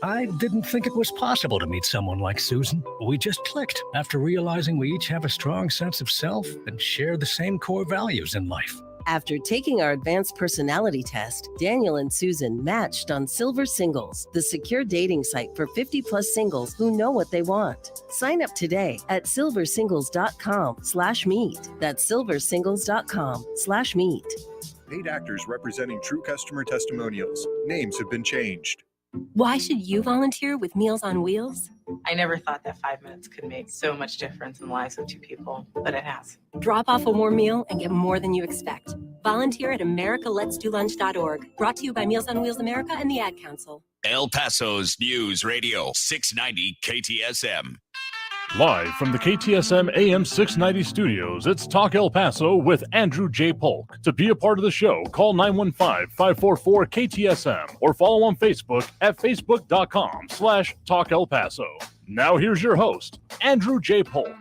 I didn't think it was possible to meet someone like Susan. We just clicked after realizing we each have a strong sense of self and share the same core values in life. After taking our advanced personality test, Daniel and Susan matched on Silver Singles, the secure dating site for 50-plus singles who know what they want. Sign up today at silversingles.com/meet. That's silversingles.com/meet. Paid actors representing true customer testimonials. Names have been changed. Why should you volunteer with Meals on Wheels? I never thought that 5 minutes could make so much difference in the lives of two people, but it has. Drop off a warm meal and get more than you expect. Volunteer at americaletsdolunch.org. Brought to you by Meals on Wheels America and the Ad Council. El Paso's News Radio 690 KTSM. Live from the KTSM AM 690 studios, it's Talk El Paso with Andrew J. Polk. To be a part of the show, call 915-544-KTSM or follow on Facebook at facebook.com/Talk El Paso. Now here's your host, Andrew J. Polk.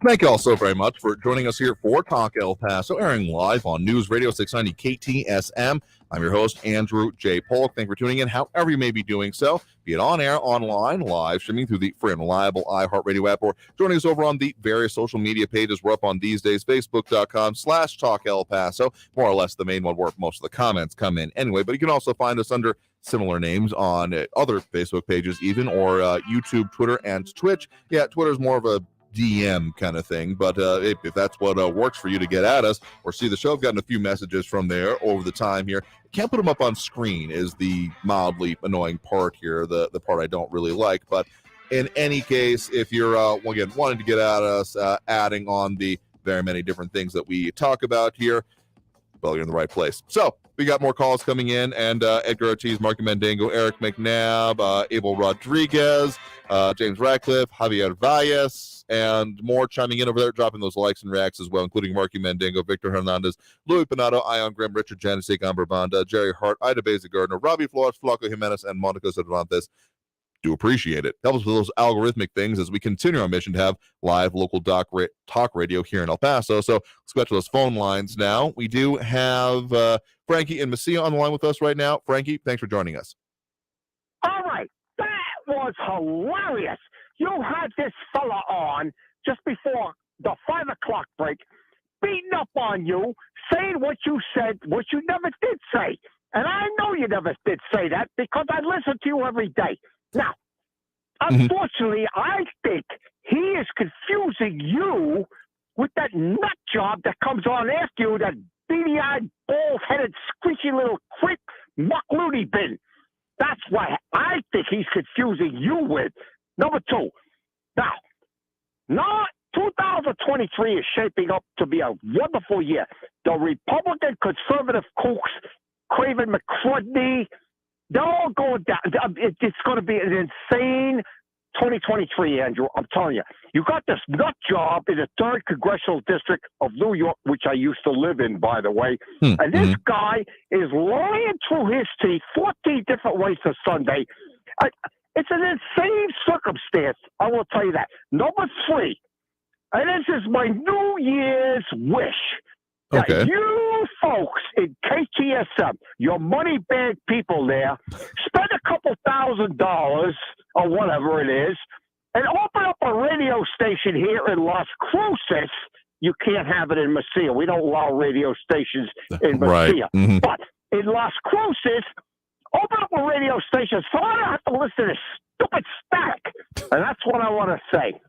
Thank you all so very much for joining us here for Talk El Paso, airing live on News Radio 690 KTSM. I'm your host, Andrew J. Polk. Thank you for tuning in, however you may be doing so, be it on air, online, live, streaming through the free and reliable iHeartRadio app, or joining us over on the various social media pages we're up on these days, Facebook.com/Talk El Paso, more or less the main one where most of the comments come in anyway, but you can also find us under similar names on other Facebook pages even, or YouTube, Twitter, and Twitch. Yeah, Twitter's more of a DM kind of thing, but if that's what works for you to get at us or see the show, I've gotten a few messages from there over the time here. Can't put them up on screen is the mildly annoying part here, the part I don't really like. But in any case, if you're again wanting to get at us, adding on the very many different things that we talk about here, well, you're in the right place. So we got more calls coming in, and Edgar Ortiz, Marky Mandango, Eric McNabb, Abel Rodriguez, James Radcliffe, Javier Valles, and more chiming in over there, dropping those likes and reacts as well, including Marky Mandango, Victor Hernandez, Louis Pinato, Ion Grimm, Richard Janicek, Amber Banda, Jerry Hart, Ida Beza Gardner, Robbie Flores, Flaco Jimenez, and Monica Cervantes. Do appreciate it. Help us with those algorithmic things as we continue our mission to have live local talk radio here in El Paso. So let's go back to those phone lines now. We do have Frankie and Messia on the line with us right now. Frankie, thanks for joining us. All right. That was hilarious. You had this fella on just before the 5 o'clock break, beating up on you, saying what you said, what you never did say. And I know you never did say that because I listen to you every day. Now, unfortunately, I think he is confusing you with that nut job that comes on after you, that beady-eyed, bald-headed, squishy little creep, muck loony bin. That's what I think he's confusing you with. Number two, now, 2023 is shaping up to be a wonderful year. The Republican conservative kooks, Craven McCrudney, they're all going down. It's going to be an insane 2023, Andrew. I'm telling you. You got this nut job in the 3rd Congressional District of New York, which I used to live in, by the way. And this guy is lying through his teeth 14 different ways to Sunday. It's an insane circumstance, I will tell you that. Number 3, and this is my New Year's wish. Okay. You folks in KTSM, your money bag people there, spend a couple $1,000 or whatever it is, and open up a radio station here in Las Cruces. You can't have it in Mesilla. We don't allow radio stations in Mesilla. Right. But in Las Cruces, open up a radio station so I don't have to listen to this stupid static. And that's what I want to say.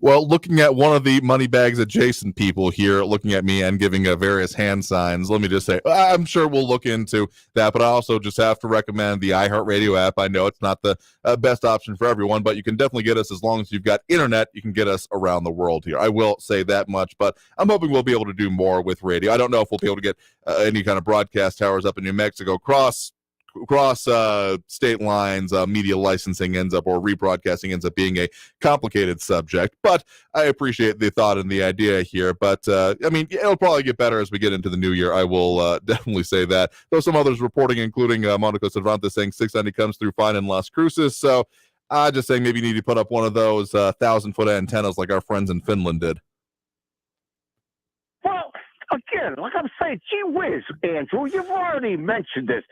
Well, looking at one of the Moneybags adjacent people here, looking at me and giving various hand signs, let me just say, I'm sure we'll look into that, but I also just have to recommend the iHeartRadio app. I know it's not the best option for everyone, but you can definitely get us as long as you've got internet. You can get us around the world here. I will say that much, but I'm hoping we'll be able to do more with radio. I don't know if we'll be able to get any kind of broadcast towers up in New Mexico. Cross state lines, media licensing ends up, or rebroadcasting ends up being a complicated subject, but I appreciate the thought and the idea here. But I mean, it'll probably get better as we get into the new year. I will definitely say that. Though some others reporting, including Monica Cervantes, saying 690 comes through fine in Las Cruces. So just saying maybe you need to put up one of those 1,000-foot antennas like our friends in Finland did. Well, again, like I'm saying, gee whiz, Andrew, you've already mentioned this.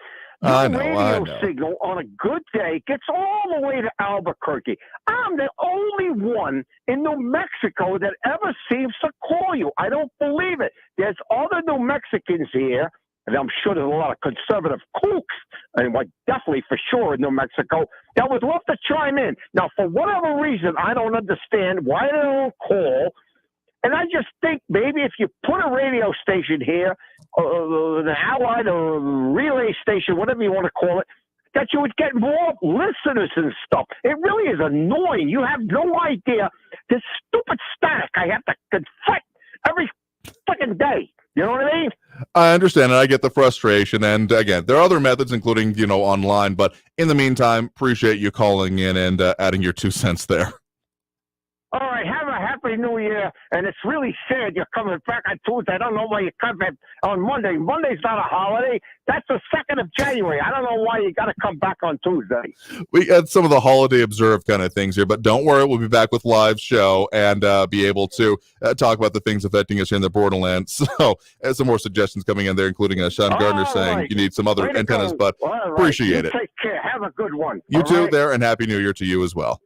I Your know. radio signal on a good day gets all the way to Albuquerque. I'm the only one in New Mexico that ever seems to call you. I don't believe it. There's other New Mexicans here, and I'm sure there's a lot of conservative kooks, and definitely for sure in New Mexico, that would love to chime in. Now, for whatever reason, I don't understand why they don't call. And I just think maybe if you put a radio station here, an allied or relay station, whatever you want to call it, that you would get more listeners and stuff. It really is annoying. You have no idea this stupid static I have to confront every fucking day. You know what I mean? I understand, and I get the frustration. And again, there are other methods, including, online. But in the meantime, appreciate you calling in and adding your 2 cents there. All right. Have a happy Happy New Year. And it's really sad you're coming back on Tuesday. I don't know why you come back on Monday. Monday's not a holiday. That's the 2nd of January. I don't know why you got to come back on Tuesday. We had some of the holiday observed kind of things here, but don't worry. We'll be back with live show and be able to talk about the things affecting us here in the borderland. So some more suggestions coming in there, including Sean Gardner saying you need some other antennas, but appreciate it. Take care. Have a good one. You All too right? there, and Happy New Year to you as well.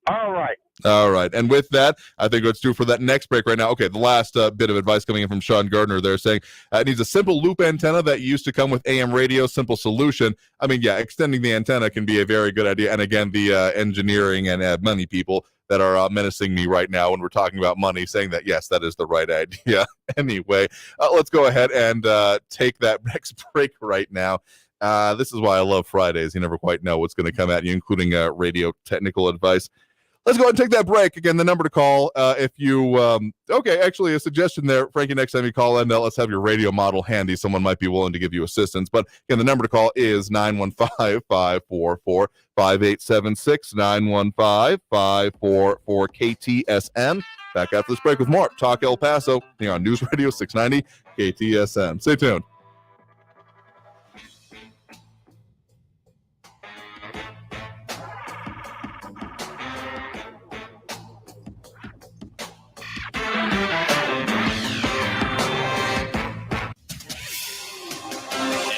All right. All right. And with that, I think let's do for that next break right now. Okay, the last bit of advice coming in from Sean Gardner there saying it needs a simple loop antenna that used to come with AM radio, simple solution. I mean, yeah, extending the antenna can be a very good idea. And again, the engineering and money people that are menacing me right now when we're talking about money, saying that, yes, that is the right idea. Anyway, let's go ahead and take that next break right now. This is why I love Fridays. You never quite know what's going to come at you, including radio technical advice. Let's go ahead and take that break. Again, the number to call if you, actually a suggestion there, Frankie, next time you call in, let's have your radio model handy. Someone might be willing to give you assistance. But again, the number to call is 915-544-5876, 915-544-KTSM. Back after this break with more Talk El Paso here on News Radio 690 KTSM. Stay tuned.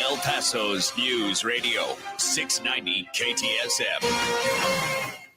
El Paso's News Radio 690 KTSM.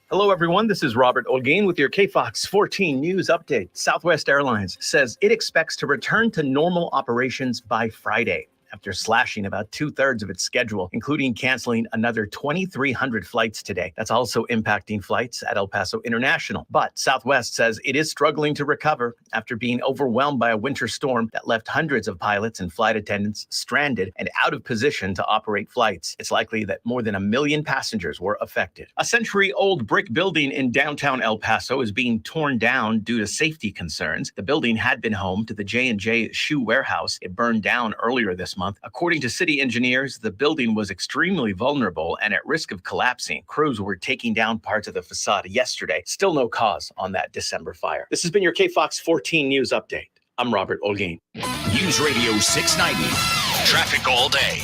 Hello, everyone. This is Robert Olgain with your KFOX 14 News Update. Southwest Airlines says it expects to return to normal operations by Friday, after slashing about 2/3 of its schedule, including canceling another 2,300 flights today. That's also impacting flights at El Paso International. But Southwest says it is struggling to recover after being overwhelmed by a winter storm that left hundreds of pilots and flight attendants stranded and out of position to operate flights. It's likely that more than 1 million passengers were affected. A century-old brick building in downtown El Paso is being torn down due to safety concerns. The building had been home to the J&J shoe warehouse. It burned down earlier this month. According to city engineers, the building was extremely vulnerable and at risk of collapsing. Crews were taking down parts of the facade yesterday. Still no cause on that December fire. This has been your KFOX 14 News Update. I'm Robert Olgain. News Radio 690. Traffic all day.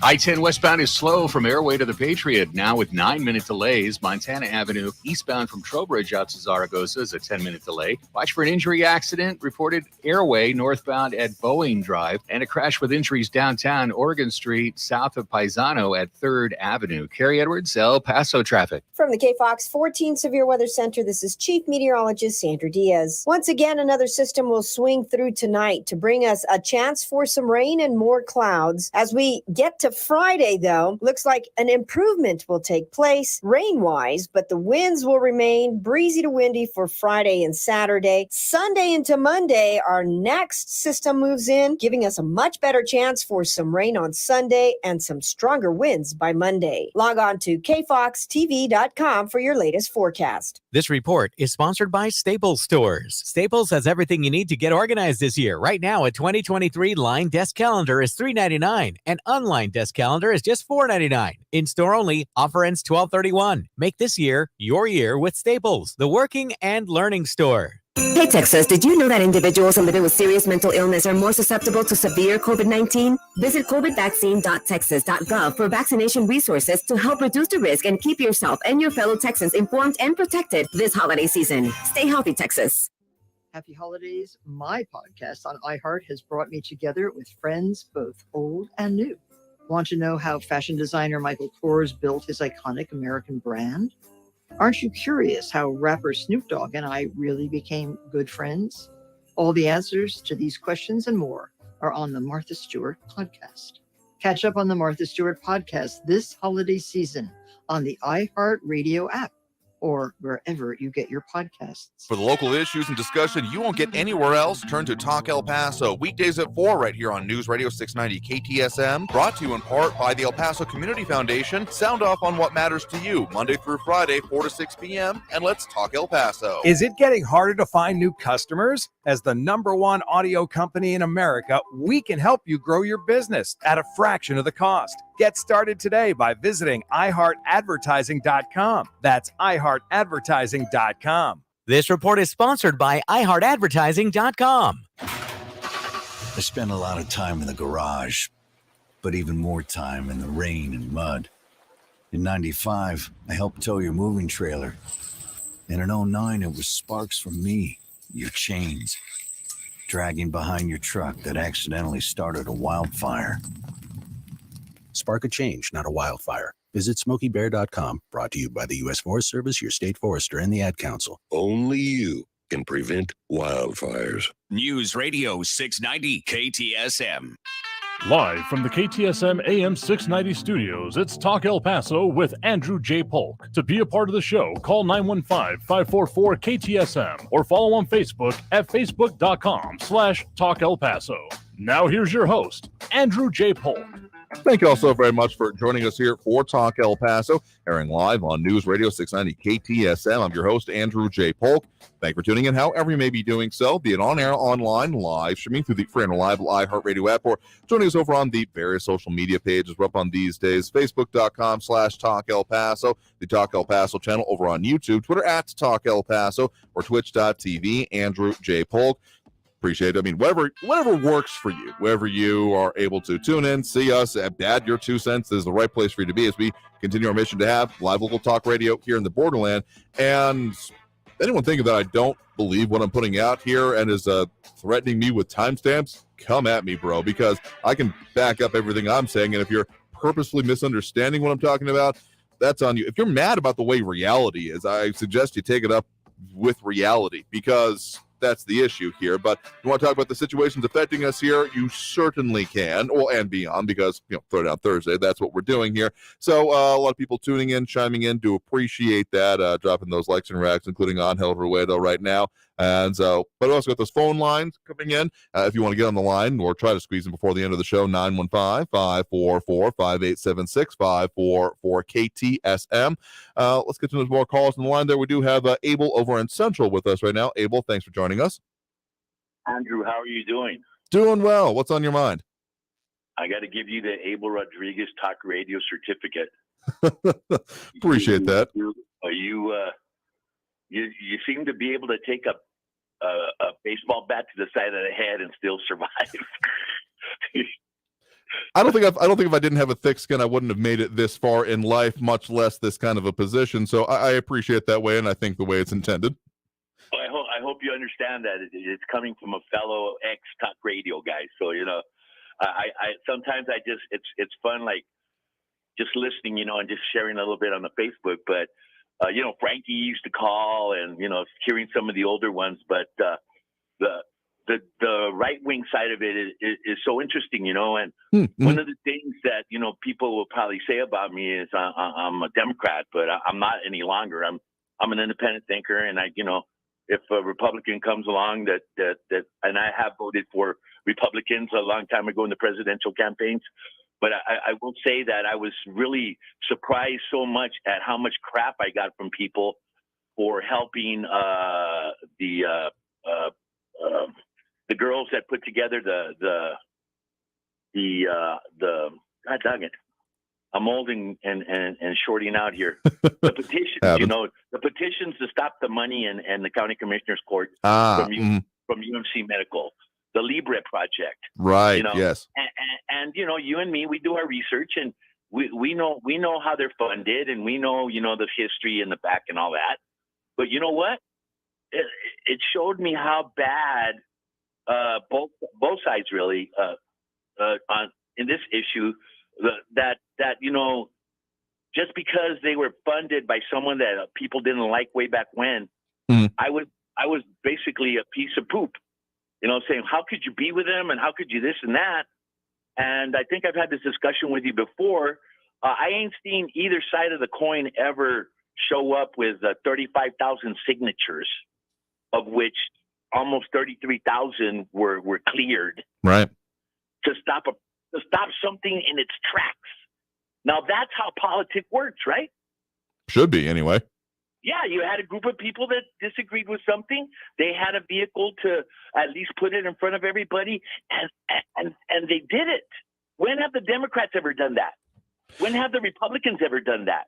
I-10 westbound is slow from Airway to the Patriot, now with 9-minute delays. Montana Avenue eastbound from Trowbridge out to Zaragoza is a 10-minute delay. Watch for an injury accident reported Airway northbound at Boeing Drive, and a crash with injuries downtown Oregon Street south of Paisano at 3rd Avenue. Carrie Edwards, El Paso traffic. From the KFOX 14 Severe Weather Center, this is Chief Meteorologist Sandra Diaz. Once again, another system will swing through tonight to bring us a chance for some rain and more clouds. As we get to Friday, though, looks like an improvement will take place rain-wise, but the winds will remain breezy to windy for Friday and Saturday. Sunday into Monday, our next system moves in, giving us a much better chance for some rain on Sunday and some stronger winds by Monday. Log on to kfoxtv.com for your latest forecast. This report is sponsored by Staples Stores. Staples has everything you need to get organized this year. Right now, a 2023 line desk calendar is $3.99, and unlined desk calendar is just $4.99. In-store only. Offer ends 12/31. Make this year your year with Staples, the working and learning store. Hey Texas, did you know that individuals living with serious mental illness are more susceptible to severe COVID-19? Visit covidvaccine.texas.gov for vaccination resources to help reduce the risk and keep yourself and your fellow Texans informed and protected this holiday season. Stay healthy, Texas. Happy holidays. My podcast on iHeart has brought me together with friends both old and new. Want to know how fashion designer Michael Kors built his iconic American brand? Aren't you curious how rapper Snoop Dogg and I really became good friends? All the answers to these questions and more are on the Martha Stewart podcast. Catch up on the Martha Stewart podcast this holiday season on the iHeartRadio app or wherever you get your podcasts. For the local issues and discussion you won't get anywhere else, turn to Talk El Paso, weekdays at 4 right here on News Radio 690 KTSM, brought to you in part by the El Paso Community Foundation. Sound off on what matters to you, Monday through Friday, 4 to 6 p.m., and let's talk El Paso. Is it getting harder to find new customers? As the #1 audio company in America, we can help you grow your business at a fraction of the cost. Get started today by visiting iHeartAdvertising.com. That's iHeartAdvertising.com. This report is sponsored by iHeartAdvertising.com. I spent a lot of time in the garage, but even more time in the rain and mud. In 95, I helped tow your moving trailer. And in 09, it was sparks from me, your chains, dragging behind your truck that accidentally started a wildfire. Spark a change, not a wildfire. Visit SmokeyBear.com, brought to you by the U.S. Forest Service, your state forester, and the Ad Council. Only you can prevent wildfires. News Radio 690 KTSM. Live from the KTSM AM 690 studios, it's Talk El Paso with Andrew J. Polk. To be a part of the show, call 915-544-KTSM or follow on Facebook at facebook.com/Talk El Paso. Now here's your host, Andrew J. Polk. Thank you all so very much for joining us here for Talk El Paso, airing live on News Radio 690 KTSM. I'm your host, Andrew J. Polk. Thank you for tuning in, however you may be doing so, be it on air, online, live, streaming through the free and reliable iHeartRadio app, or joining us over on the various social media pages we're up on these days, facebook.com/Talk El Paso, the Talk El Paso channel over on YouTube, Twitter at Talk El Paso, or twitch.tv, Andrew J. Polk. Appreciate it. I mean, whatever works for you, wherever you are able to tune in, see us, add your 2 cents is the right place for you to be as we continue our mission to have live local talk radio here in the borderland. And anyone thinking that I don't believe what I'm putting out here and is threatening me with timestamps, come at me, bro, because I can back up everything I'm saying. And if you're purposefully misunderstanding what I'm talking about, that's on you. If you're mad about the way reality is, I suggest you take it up with reality, because that's the issue here. But if you want to talk about the situations affecting us here, you certainly can, well, and beyond, because, Throwdown Thursday, that's what we're doing here. So a lot of people tuning in, chiming in, do appreciate that, dropping those likes and rags, including Angel Ruedo right now. And so, but we also got those phone lines coming in. If you want to get on the line or try to squeeze in before the end of the show, 915-544-5876, 544-KTSM. Let's get to those more calls on the line there. We do have Abel over in Central with us right now. Abel, thanks for joining us. Andrew, how are you doing? Doing well. What's on your mind? I got to give you the Abel Rodriguez Talk Radio certificate. Appreciate that. You seem to be able to take a baseball bat to the side of the head and still survive. I don't think if I didn't have a thick skin, I wouldn't have made it this far in life, much less this kind of a position. So I appreciate that way, and I think the way it's intended. Well, I hope you understand that it's coming from a fellow ex-talk radio guy. So I sometimes it's fun, like just listening, and just sharing a little bit on the Facebook, but. Frankie used to call and, hearing some of the older ones, but the right wing side of it is so interesting, and one of the things that, people will probably say about me is I'm a Democrat, but I'm not any longer. I'm an independent thinker. And if a Republican comes along that and I have voted for Republicans a long time ago in the presidential campaigns. But I will say that I was really surprised so much at how much crap I got from people for helping the girls that put together the God dang it. I'm old and shorting out here. The petitions, the petitions to stop the money and the county commissioner's court from UMC Medical. The Libre Project, right? Yes, and you and me, we do our research, and we know how they're funded, and we know the history in the back and all that. But you know what? It showed me how bad both sides really on in this issue that just because they were funded by someone that people didn't like way back when, I was basically a piece of poop. Saying, how could you be with them and how could you this and that? And I think I've had this discussion with you before. I ain't seen either side of the coin ever show up with 35,000 signatures, of which almost 33,000 were cleared. Right. To stop something in its tracks. Now that's how politics works, right? Should be anyway. Yeah, you had a group of people that disagreed with something. They had a vehicle to at least put it in front of everybody, and they did it. When have the Democrats ever done that? When have the Republicans ever done that?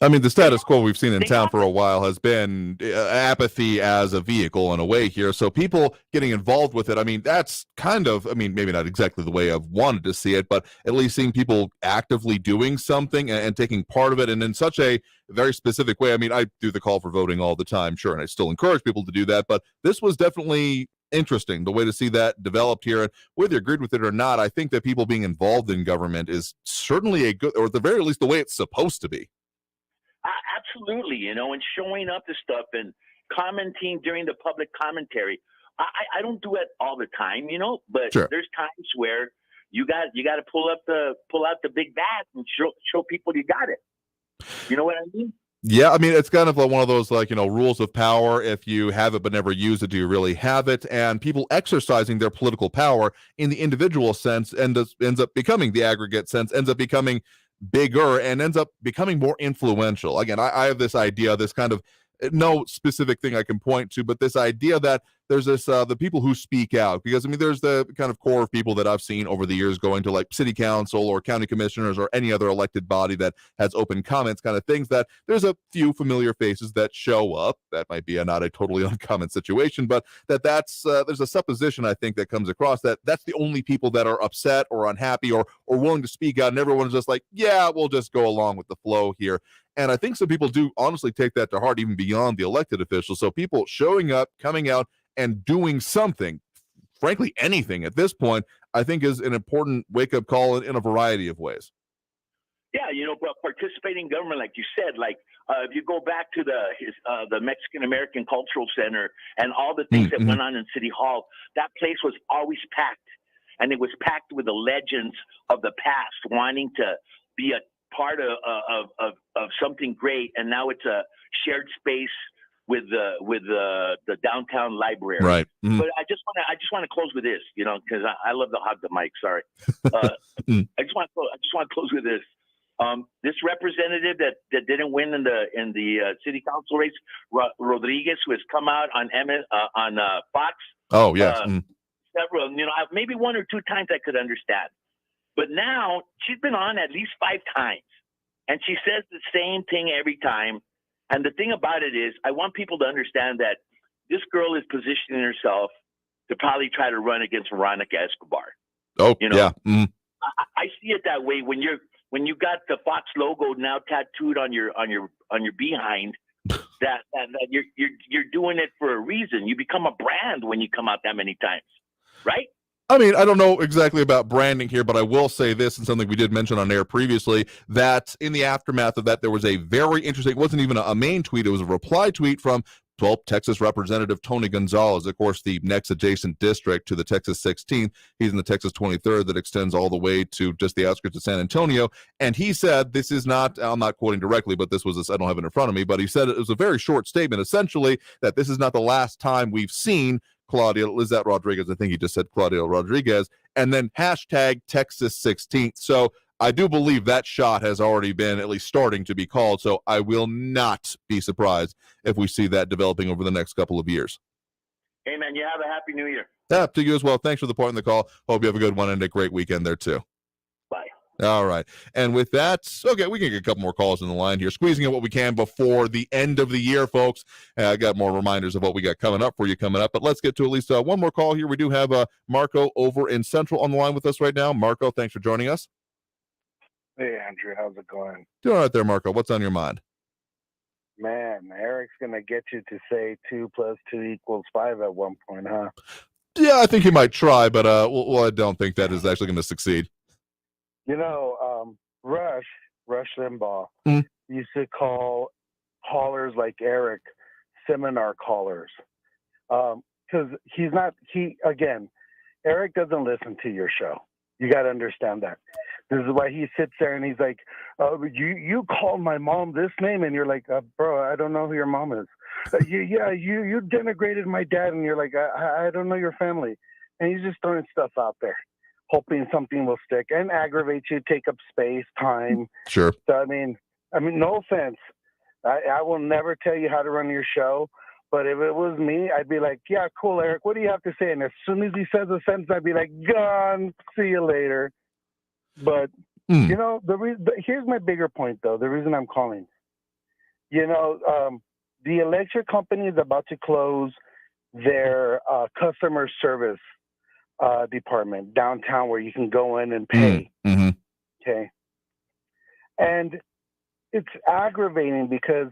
I mean, the status quo we've seen in town for a while has been apathy as a vehicle in a way here. So people getting involved with it, I mean, that's kind of, I mean, maybe not exactly the way I've wanted to see it, but at least seeing people actively doing something and taking part of it, and in such a very specific way. I mean, I do the call for voting all the time, sure, and I still encourage people to do that, but this was definitely interesting, the way to see that developed here. And whether you agreed with it or not, I think that people being involved in government is certainly a good, or at the very least, the way it's supposed to be. Absolutely, and showing up to stuff and commenting during the public commentary. I don't do it all the time, but sure. There's times where you got to pull out the big bat and show people you got it. You know what I mean? Yeah, I mean, it's kind of like one of those, rules of power. If you have it but never use it, do you really have it? And people exercising their political power in the individual sense ends up becoming the aggregate sense, ends up becoming bigger, and ends up becoming more influential. Again, I have this idea, this kind of, no specific thing I can point to, but this idea that there's this the people who speak out, because I mean there's the kind of core of people that I've seen over the years going to like city council or county commissioners or any other elected body that has open comments kind of things, that there's a few familiar faces that show up. That might be not a totally uncommon situation, but that's there's a supposition I think that comes across that that's the only people that are upset or unhappy or willing to speak out, and everyone's just like, yeah, we'll just go along with the flow here. And I think some people do honestly take that to heart, even beyond the elected officials. So people showing up, coming out, and doing something, frankly, anything at this point, I think is an important wake-up call in a variety of ways. Yeah, participating in government, like you said, if you go back to the Mexican American Cultural Center and all the things that went on in City Hall, that place was always packed. And it was packed with the legends of the past wanting to be a part of something great, and now it's a shared space with the downtown library. Right. But I just want to close with this, because I love to hog the mic. Sorry. I just want to close with this. This representative that didn't win in the city council race, Rodriguez, who has come out on Fox. Oh yes. Several, maybe one or two times I could understand. But now she's been on at least 5 times, and she says the same thing every time. And the thing about it is, I want people to understand that this girl is positioning herself to probably try to run against Veronica Escobar. Oh, yeah. I see it that way. When you got the Fox logo now tattooed on your behind, that you're doing it for a reason. You become a brand when you come out that many times, right? I mean, I don't know exactly about branding here, but I will say this, and something we did mention on air previously, that in the aftermath of that, there was a very interesting, it wasn't even a main tweet, it was a reply tweet from Texas Representative Tony Gonzalez, of course, the next adjacent district to the Texas 16th. He's in the Texas 23rd that extends all the way to just the outskirts of San Antonio. And he said, this is not, I'm not quoting directly, but this was, I don't have it in front of me, but he said it was a very short statement, essentially, that this is not the last time we've seen Claudia Lizette Rodriguez. I think he just said Claudia Rodriguez, and then hashtag Texas 16th. So I do believe that shot has already been at least starting to be called. So I will not be surprised if we see that developing over the next couple of years. Hey, man, you have a happy new year. Yeah, to you as well. Thanks for the point in the call. Hope you have a good one and a great weekend there too. Bye. All right. And with that, okay, we can get a couple more calls in the line here, squeezing in what we can before the end of the year, folks. I got more reminders of what we got coming up for you coming up, but let's get to at least one more call here. We do have Marco over in Central on the line with us right now. Marco, thanks for joining us. Hey, Andrew, how's it going? Doing all right there, Marco. What's on your mind? Man, Eric's going to get you to say 2 + 2 = 5 at one point, huh? Yeah, I think he might try, but well, I don't think that is actually going to succeed. Rush Limbaugh used to call callers like Eric seminar callers. Because Eric doesn't listen to your show. You got to understand that. This is why he sits there and he's like, you called my mom this name, and you're like, bro, I don't know who your mom is. You denigrated my dad, and you're like, I don't know your family. And he's just throwing stuff out there, hoping something will stick and aggravate you, take up space, time. Sure. So, I mean, no offense. I will never tell you how to run your show. But if it was me, I'd be like, yeah, cool, Eric, what do you have to say? And as soon as he says a sentence, I'd be like, gone, see you later. But, here's my bigger point, though, the reason I'm calling. The electric company is about to close their customer service department downtown where you can go in and pay. Mm-hmm. Okay. And it's aggravating because,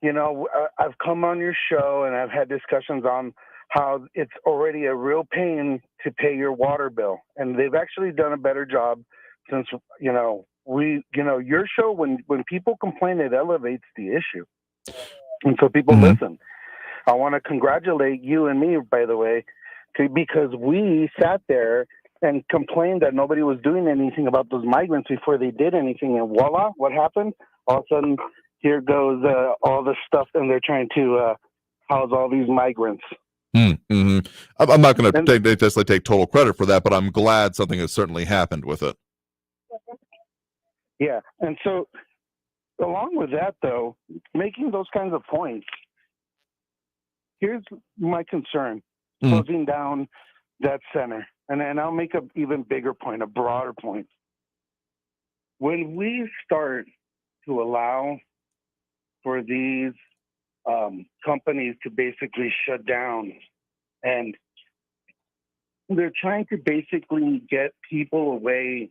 I've come on your show and I've had discussions on how it's already a real pain to pay your water bill. And they've actually done a better job since, your show, when people complain, it elevates the issue. And so people listen. I want to congratulate you and me, by the way, because we sat there and complained that nobody was doing anything about those migrants before they did anything. And voila, what happened? All of a sudden, here goes all the stuff, and they're trying to house all these migrants. Mm-hmm. I'm not going to take total credit for that, but I'm glad something has certainly happened with it. Yeah, and so along with that, though, making those kinds of points, here's my concern, closing down that center. And I'll make an even bigger point, a broader point. When we start to allow for these companies to basically shut down, and they're trying to basically get people away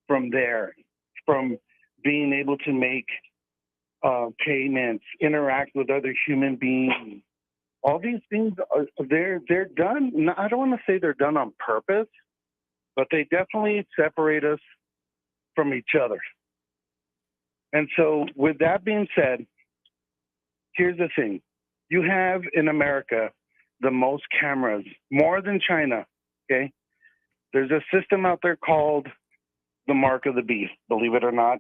from being able to make payments, interact with other human beings. All these things, they're done. I don't want to say they're done on purpose, but they definitely separate us from each other. And so with that being said, here's the thing. You have in America the most cameras, more than China, okay? There's a system out there called the mark of the beast, believe it or not.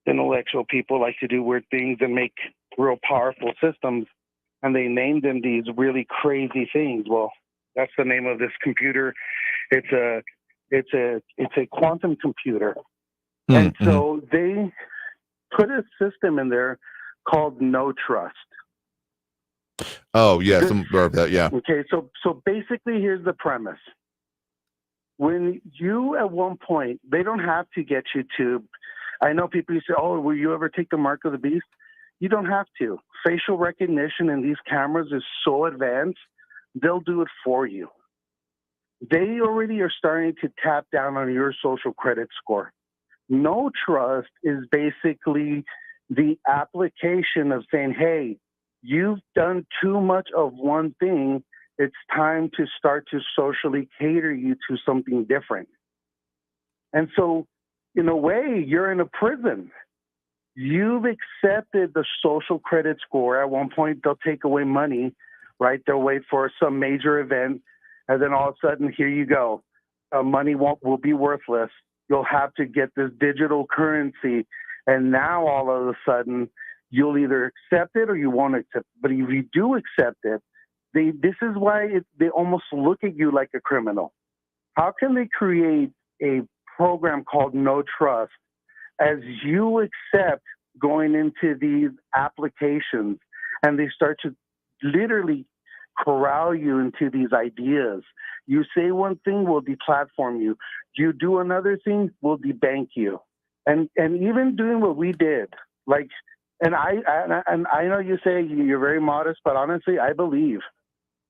Intellectual people like to do weird things and make real powerful systems, and they named them these really crazy things. Well, that's the name of this computer. It's a quantum computer. And so they put a system in there called no trust. Oh, yes, I'm aware of that, yeah. Okay, so basically here's the premise. When you, at one point, they don't have to get you to, I know people say, oh, will you ever take the mark of the beast? You don't have to. Facial recognition in these cameras is so advanced, they'll do it for you. They already are starting to tap down on your social credit score. No trust is basically the application of saying, hey, you've done too much of one thing. It's time to start to socially cater you to something different. And so, in a way, you're in a prison. You've accepted the social credit score. At one point, they'll take away money, right? They'll wait for some major event, and then all of a sudden, here you go. Money will be worthless. You'll have to get this digital currency, and now all of a sudden, you'll either accept it or you won't accept it. But if you do accept it, this is why they almost look at you like a criminal. How can they create a program called No Trust as you accept going into these applications, and they start to literally corral you into these ideas? You say one thing, we'll deplatform you. You do another thing, we'll debank you. And even doing what we did, like, and I know you say you're very modest, but honestly, I believe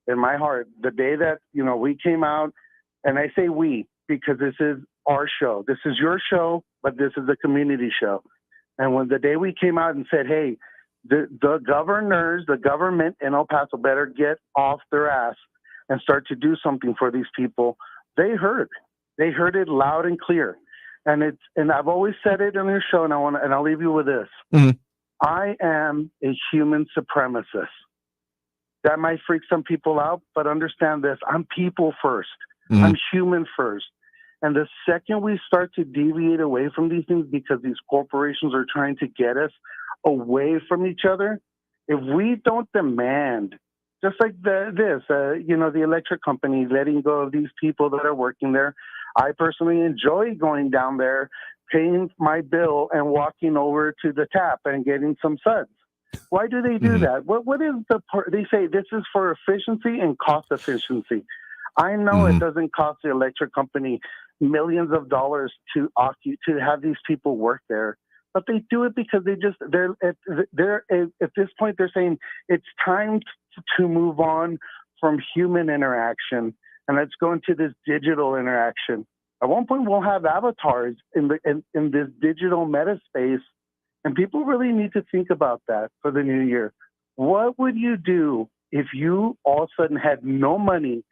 in my heart the day that we came out, and I say we because this is our show. This is your show, but this is a community show. And when the day we came out and said, hey, the governors, the government in El Paso better get off their ass and start to do something for these people, they heard. They heard it loud and clear. And I've always said it in your show, and I'll leave you with this. Mm-hmm. I am a human supremacist. That might freak some people out, but understand this. I'm people first. Mm-hmm. I'm human first. And the second we start to deviate away from these things because these corporations are trying to get us away from each other, if we don't demand, just like the electric company letting go of these people that are working there, I personally enjoy going down there, paying my bill, and walking over to the tap and getting some suds. Why do they do that? What is they say this is for efficiency and cost efficiency. I know it doesn't cost the electric company millions of dollars to have these people work there, but they do it because they're at this point they're saying it's time to move on from human interaction, and let's go into this digital interaction. At one point, we'll have avatars in this digital meta space, and people really need to think about that for the new year. What would you do if you all of a sudden had no money,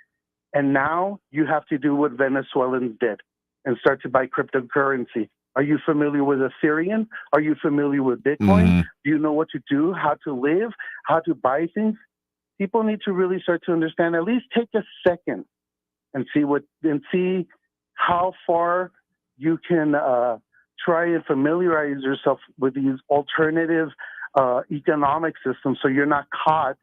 and now you have to do what Venezuelans did and start to buy cryptocurrency? Are you familiar with Ethereum? Are you familiar with Bitcoin? Do you know what to do, how to live, how to buy things? People need to really start to understand, at least take a second and see how far you can try and familiarize yourself with these alternative economic systems so you're not caught.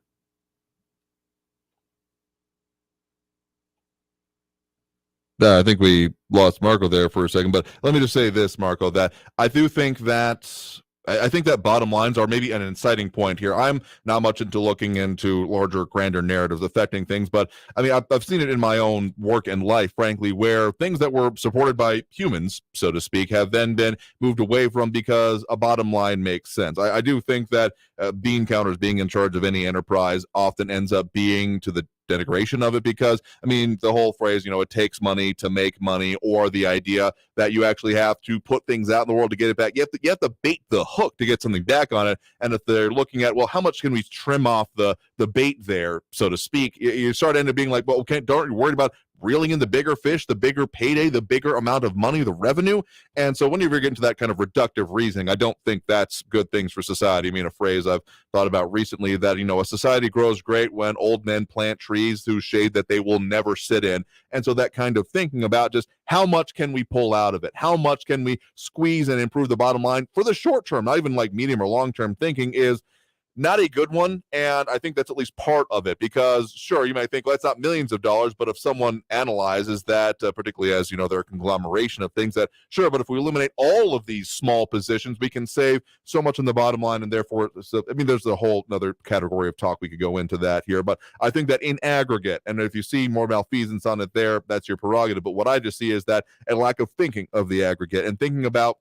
I think we lost Marco there for a second, but let me just say this, Marco, that I do think that bottom lines are maybe an inciting point here. I'm not much into looking into larger, grander narratives affecting things, but I mean, I've seen it in my own work and life, frankly, where things that were supported by humans, so to speak, have then been moved away from because a bottom line makes sense. I do think that bean counters being in charge of any enterprise often ends up being to the denigration of it, because I mean the whole phrase, it takes money to make money, or the idea that you actually have to put things out in the world to get it back. You have to bait the hook to get something back on it. And if they're looking at, well, how much can we trim off the bait there, so to speak, you start ending up being like, well, okay, don't worry about reeling in the bigger fish, the bigger payday, the bigger amount of money, the revenue. And so whenever you get into that kind of reductive reasoning, I don't think that's good things for society. I mean, a phrase I've thought about recently that, a society grows great when old men plant trees whose shade that they will never sit in. And so that kind of thinking about just how much can we pull out of it? How much can we squeeze and improve the bottom line for the short term, not even like medium or long-term thinking, is not a good one. And I think that's at least part of it, because sure, you might think, well, it's not millions of dollars, but if someone analyzes that, particularly as, they're a conglomeration of things, that sure, but if we eliminate all of these small positions, we can save so much on the bottom line. And therefore, there's a whole another category of talk. We could go into that here, but I think that in aggregate, and if you see more malfeasance on it there, that's your prerogative. But what I just see is that a lack of thinking of the aggregate and thinking about,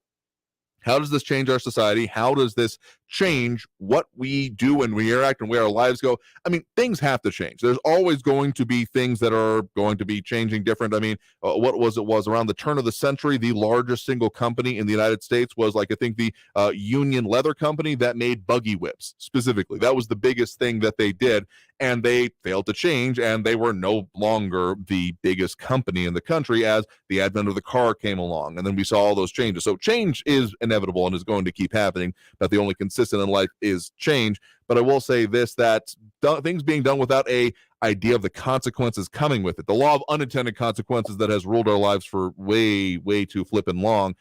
how does this change our society? How does this change what we do and we interact and where our lives go? I mean, things have to change. There's always going to be things that are going to be changing different. I mean, what was around the turn of the century, the largest single company in the United States was I think the Union Leather Company that made buggy whips specifically. That was the biggest thing that they did, and they failed to change, and they were no longer the biggest company in the country as the advent of the car came along, and then we saw all those changes. So change is inevitable and is going to keep happening, but the only consistent in life is change. But I will say this, that things being done without a idea of the consequences coming with it, the law of unintended consequences that has ruled our lives for way too flippin' long,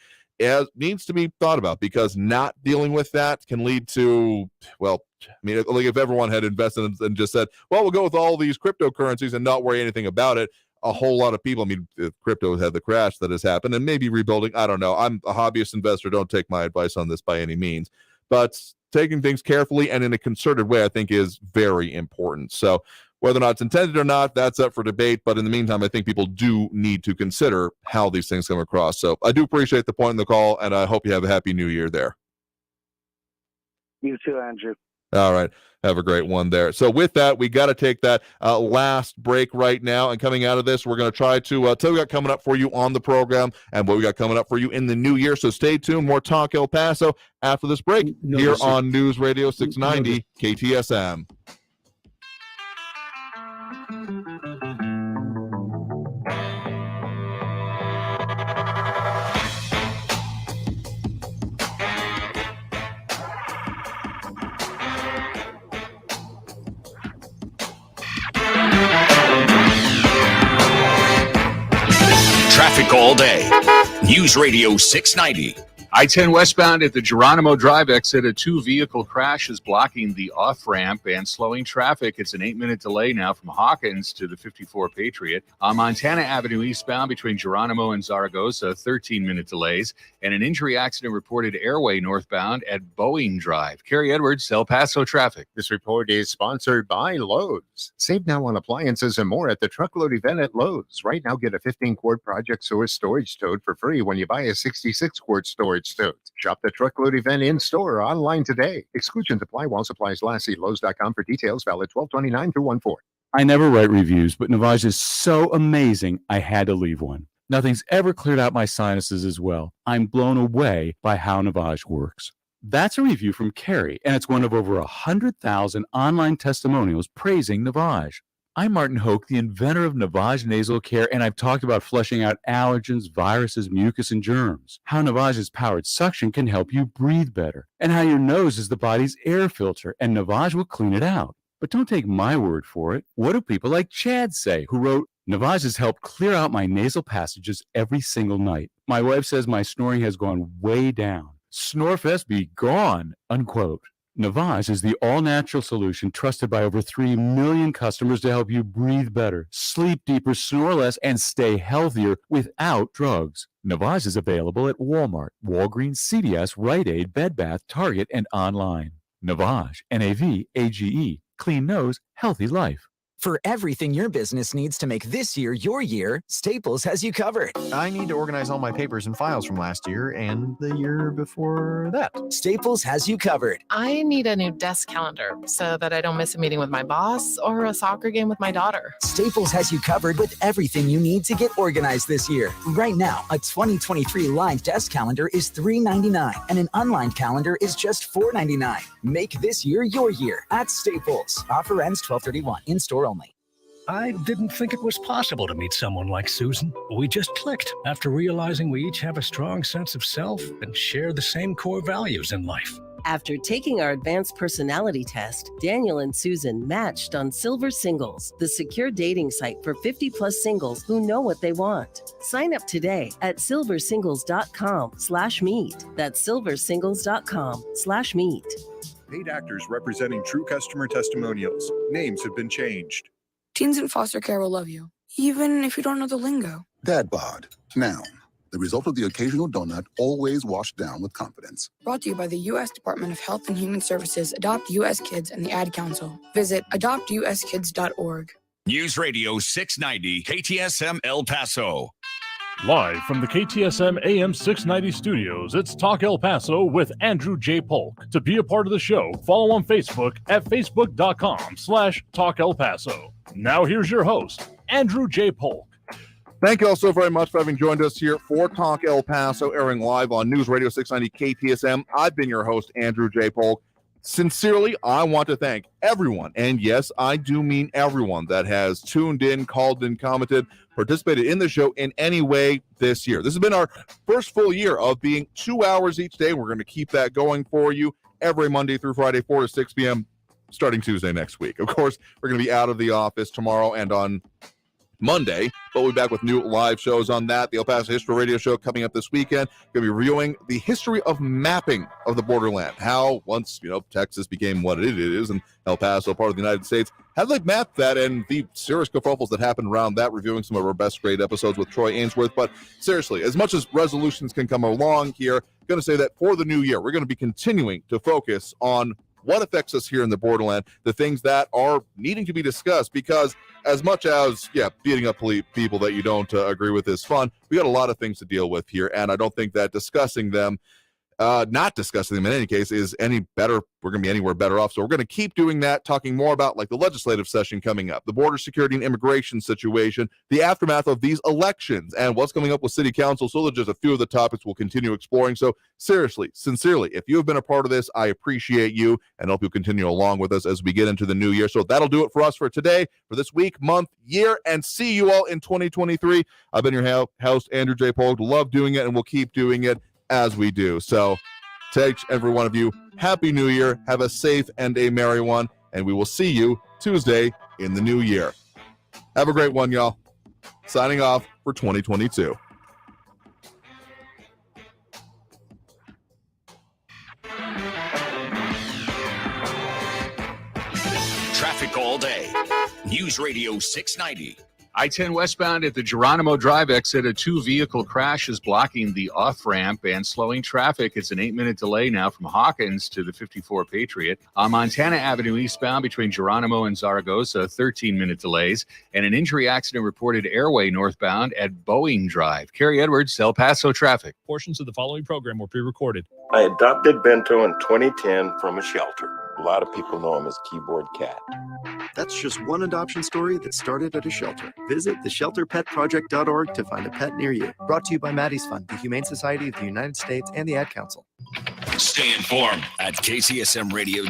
needs to be thought about, because not dealing with that can lead to, well, I mean, like if everyone had invested and just said, well, we'll go with all these cryptocurrencies and not worry anything about it, a whole lot of people, I mean, if crypto had the crash that has happened and maybe rebuilding, I don't know. I'm a hobbyist investor. Don't take my advice on this by any means, but taking things carefully and in a concerted way, I think, is very important. So whether or not it's intended or not, that's up for debate. But in the meantime, I think people do need to consider how these things come across. So I do appreciate the point in the call, and I hope you have a happy new year there. You too, Andrew. All right. Have a great one there. So with that, we got to take that last break right now. And coming out of this, we're going to try to tell you what we got coming up for you on the program and what we got coming up for you in the new year. So stay tuned. More Talk El Paso after this break here on News Radio 690 KTSM. Traffic all day. News Radio 690. I-10 westbound at the Geronimo Drive exit, a two-vehicle crash is blocking the off-ramp and slowing traffic. It's an 8-minute delay now from Hawkins to the 54 Patriot. On Montana Avenue eastbound between Geronimo and Zaragoza, 13-minute delays. And an injury accident reported Airway northbound at Boeing Drive. Kerry Edwards, El Paso traffic. This report is sponsored by Lowe's. Save now on appliances and more at the truckload event at Lowe's. Right now, get a 15-quart Project Source storage tote for free when you buy a 66-quart storage sports totes. Shop the truckload event in-store or online today. Exclusions apply while supplies last. See Lowe's.com for details. Valid 12/29 through 1/4. I never write reviews, but Navage is so amazing, I had to leave one. Nothing's ever cleared out my sinuses as well. I'm blown away by how Navage works. That's a review from Carrie, and it's one of over 100,000 online testimonials praising Navage. I'm Martin Hoke, the inventor of Navage Nasal Care, and I've talked about flushing out allergens, viruses, mucus, and germs. How Navage's powered suction can help you breathe better, and how your nose is the body's air filter, and Navage will clean it out. But don't take my word for it. What do people like Chad say, who wrote, Navage has helped clear out my nasal passages every single night. My wife says my snoring has gone way down. Snorefest be gone, unquote. Navage is the all-natural solution trusted by over 3 million customers to help you breathe better, sleep deeper, snore less, and stay healthier without drugs. Navage is available at Walmart, Walgreens, CVS, Rite Aid, Bed Bath, Target, and online. Navage, N-A-V-A-G-E. Clean nose, healthy life. For everything your business needs to make this year your year, Staples has you covered. I need to organize all my papers and files from last year and the year before that. Staples has you covered. I need a new desk calendar so that I don't miss a meeting with my boss or a soccer game with my daughter. Staples has you covered with everything you need to get organized this year. Right now, a 2023 lined desk calendar is $3.99 and an unlined calendar is just $4.99. Make this year your year at Staples. Offer ends 12/31. In-store only. I didn't think it was possible to meet someone like Susan. We just clicked after realizing we each have a strong sense of self and share the same core values in life. After taking our advanced personality test, Daniel and Susan matched on Silver Singles, the secure dating site for 50-plus singles who know what they want. Sign up today at silversingles.com/meet. That's silversingles.com/meet. Paid actors representing true customer testimonials. Names have been changed. Teens in foster care will love you, even if you don't know the lingo. Dad bod, noun. The result of the occasional donut, always washed down with confidence. Brought to you by the U.S. Department of Health and Human Services, Adopt U.S. Kids, and the Ad Council. Visit adoptuskids.org. News Radio 690 KTSM El Paso. Live from the KTSM AM 690 studios, it's Talk El Paso with Andrew J. Polk. To be a part of the show, follow on Facebook at facebook.com/Talk El Paso. Now here's your host, Andrew J. Polk. Thank you all so very much for having joined us here for Talk El Paso, airing live on News Radio 690 KTSM. I've been your host, Andrew J. Polk. Sincerely, I want to thank everyone, and yes, I do mean everyone that has tuned in, called in, commented, participated in the show in any way this year. This has been our first full year of being 2 hours each day. We're going to keep that going for you every Monday through Friday, 4 to 6 p.m., starting Tuesday next week. Of course, we're going to be out of the office tomorrow and on Monday, but we'll be back with new live shows on that. The El Paso History Radio Show coming up this weekend. Going to be reviewing the history of mapping of the borderland. How once, Texas became what it is and El Paso, part of the United States, how they mapped that and the serious kerfuffles that happened around that, reviewing some of our best grade episodes with Troy Ainsworth. But seriously, as much as resolutions can come along here, going to say that for the new year, we're going to be continuing to focus on what affects us here in the borderland, the things that are needing to be discussed, because as much as, beating up people that you don't agree with is fun, we got a lot of things to deal with here, and I don't think that discussing them, not discussing them in any case, is any better. We're going to be anywhere better off. So we're going to keep doing that, talking more about like the legislative session coming up, the border security and immigration situation, the aftermath of these elections, and what's coming up with city council. So those are just a few of the topics we'll continue exploring. So seriously, sincerely, if you have been a part of this, I appreciate you and hope you'll continue along with us as we get into the new year. So that'll do it for us for today, for this week, month, year, and see you all in 2023. I've been your host, Andrew J. Polk. Love doing it, and we'll keep doing it as we do. So to each every one of you, Happy New Year. Have a safe and a merry one, and we will see you Tuesday in the new year. Have a great one, y'all. Signing off for 2022. Traffic all day. News Radio 690. I-10 westbound at the Geronimo Drive exit, a two-vehicle crash is blocking the off-ramp and slowing traffic. It's an 8-minute delay now from Hawkins to the 54 Patriot. On Montana Avenue eastbound between Geronimo and Zaragoza, 13-minute delays. And an injury accident reported Airway northbound at Boeing Drive. Kerry Edwards, El Paso traffic. Portions of the following program were pre-recorded. I adopted Bento in 2010 from a shelter. A lot of people know him as Keyboard Cat. That's just one adoption story that started at a shelter. Visit theshelterpetproject.org to find a pet near you. Brought to you by Maddie's Fund, the Humane Society of the United States, and the Ad Council. Stay informed at KCSM Radio.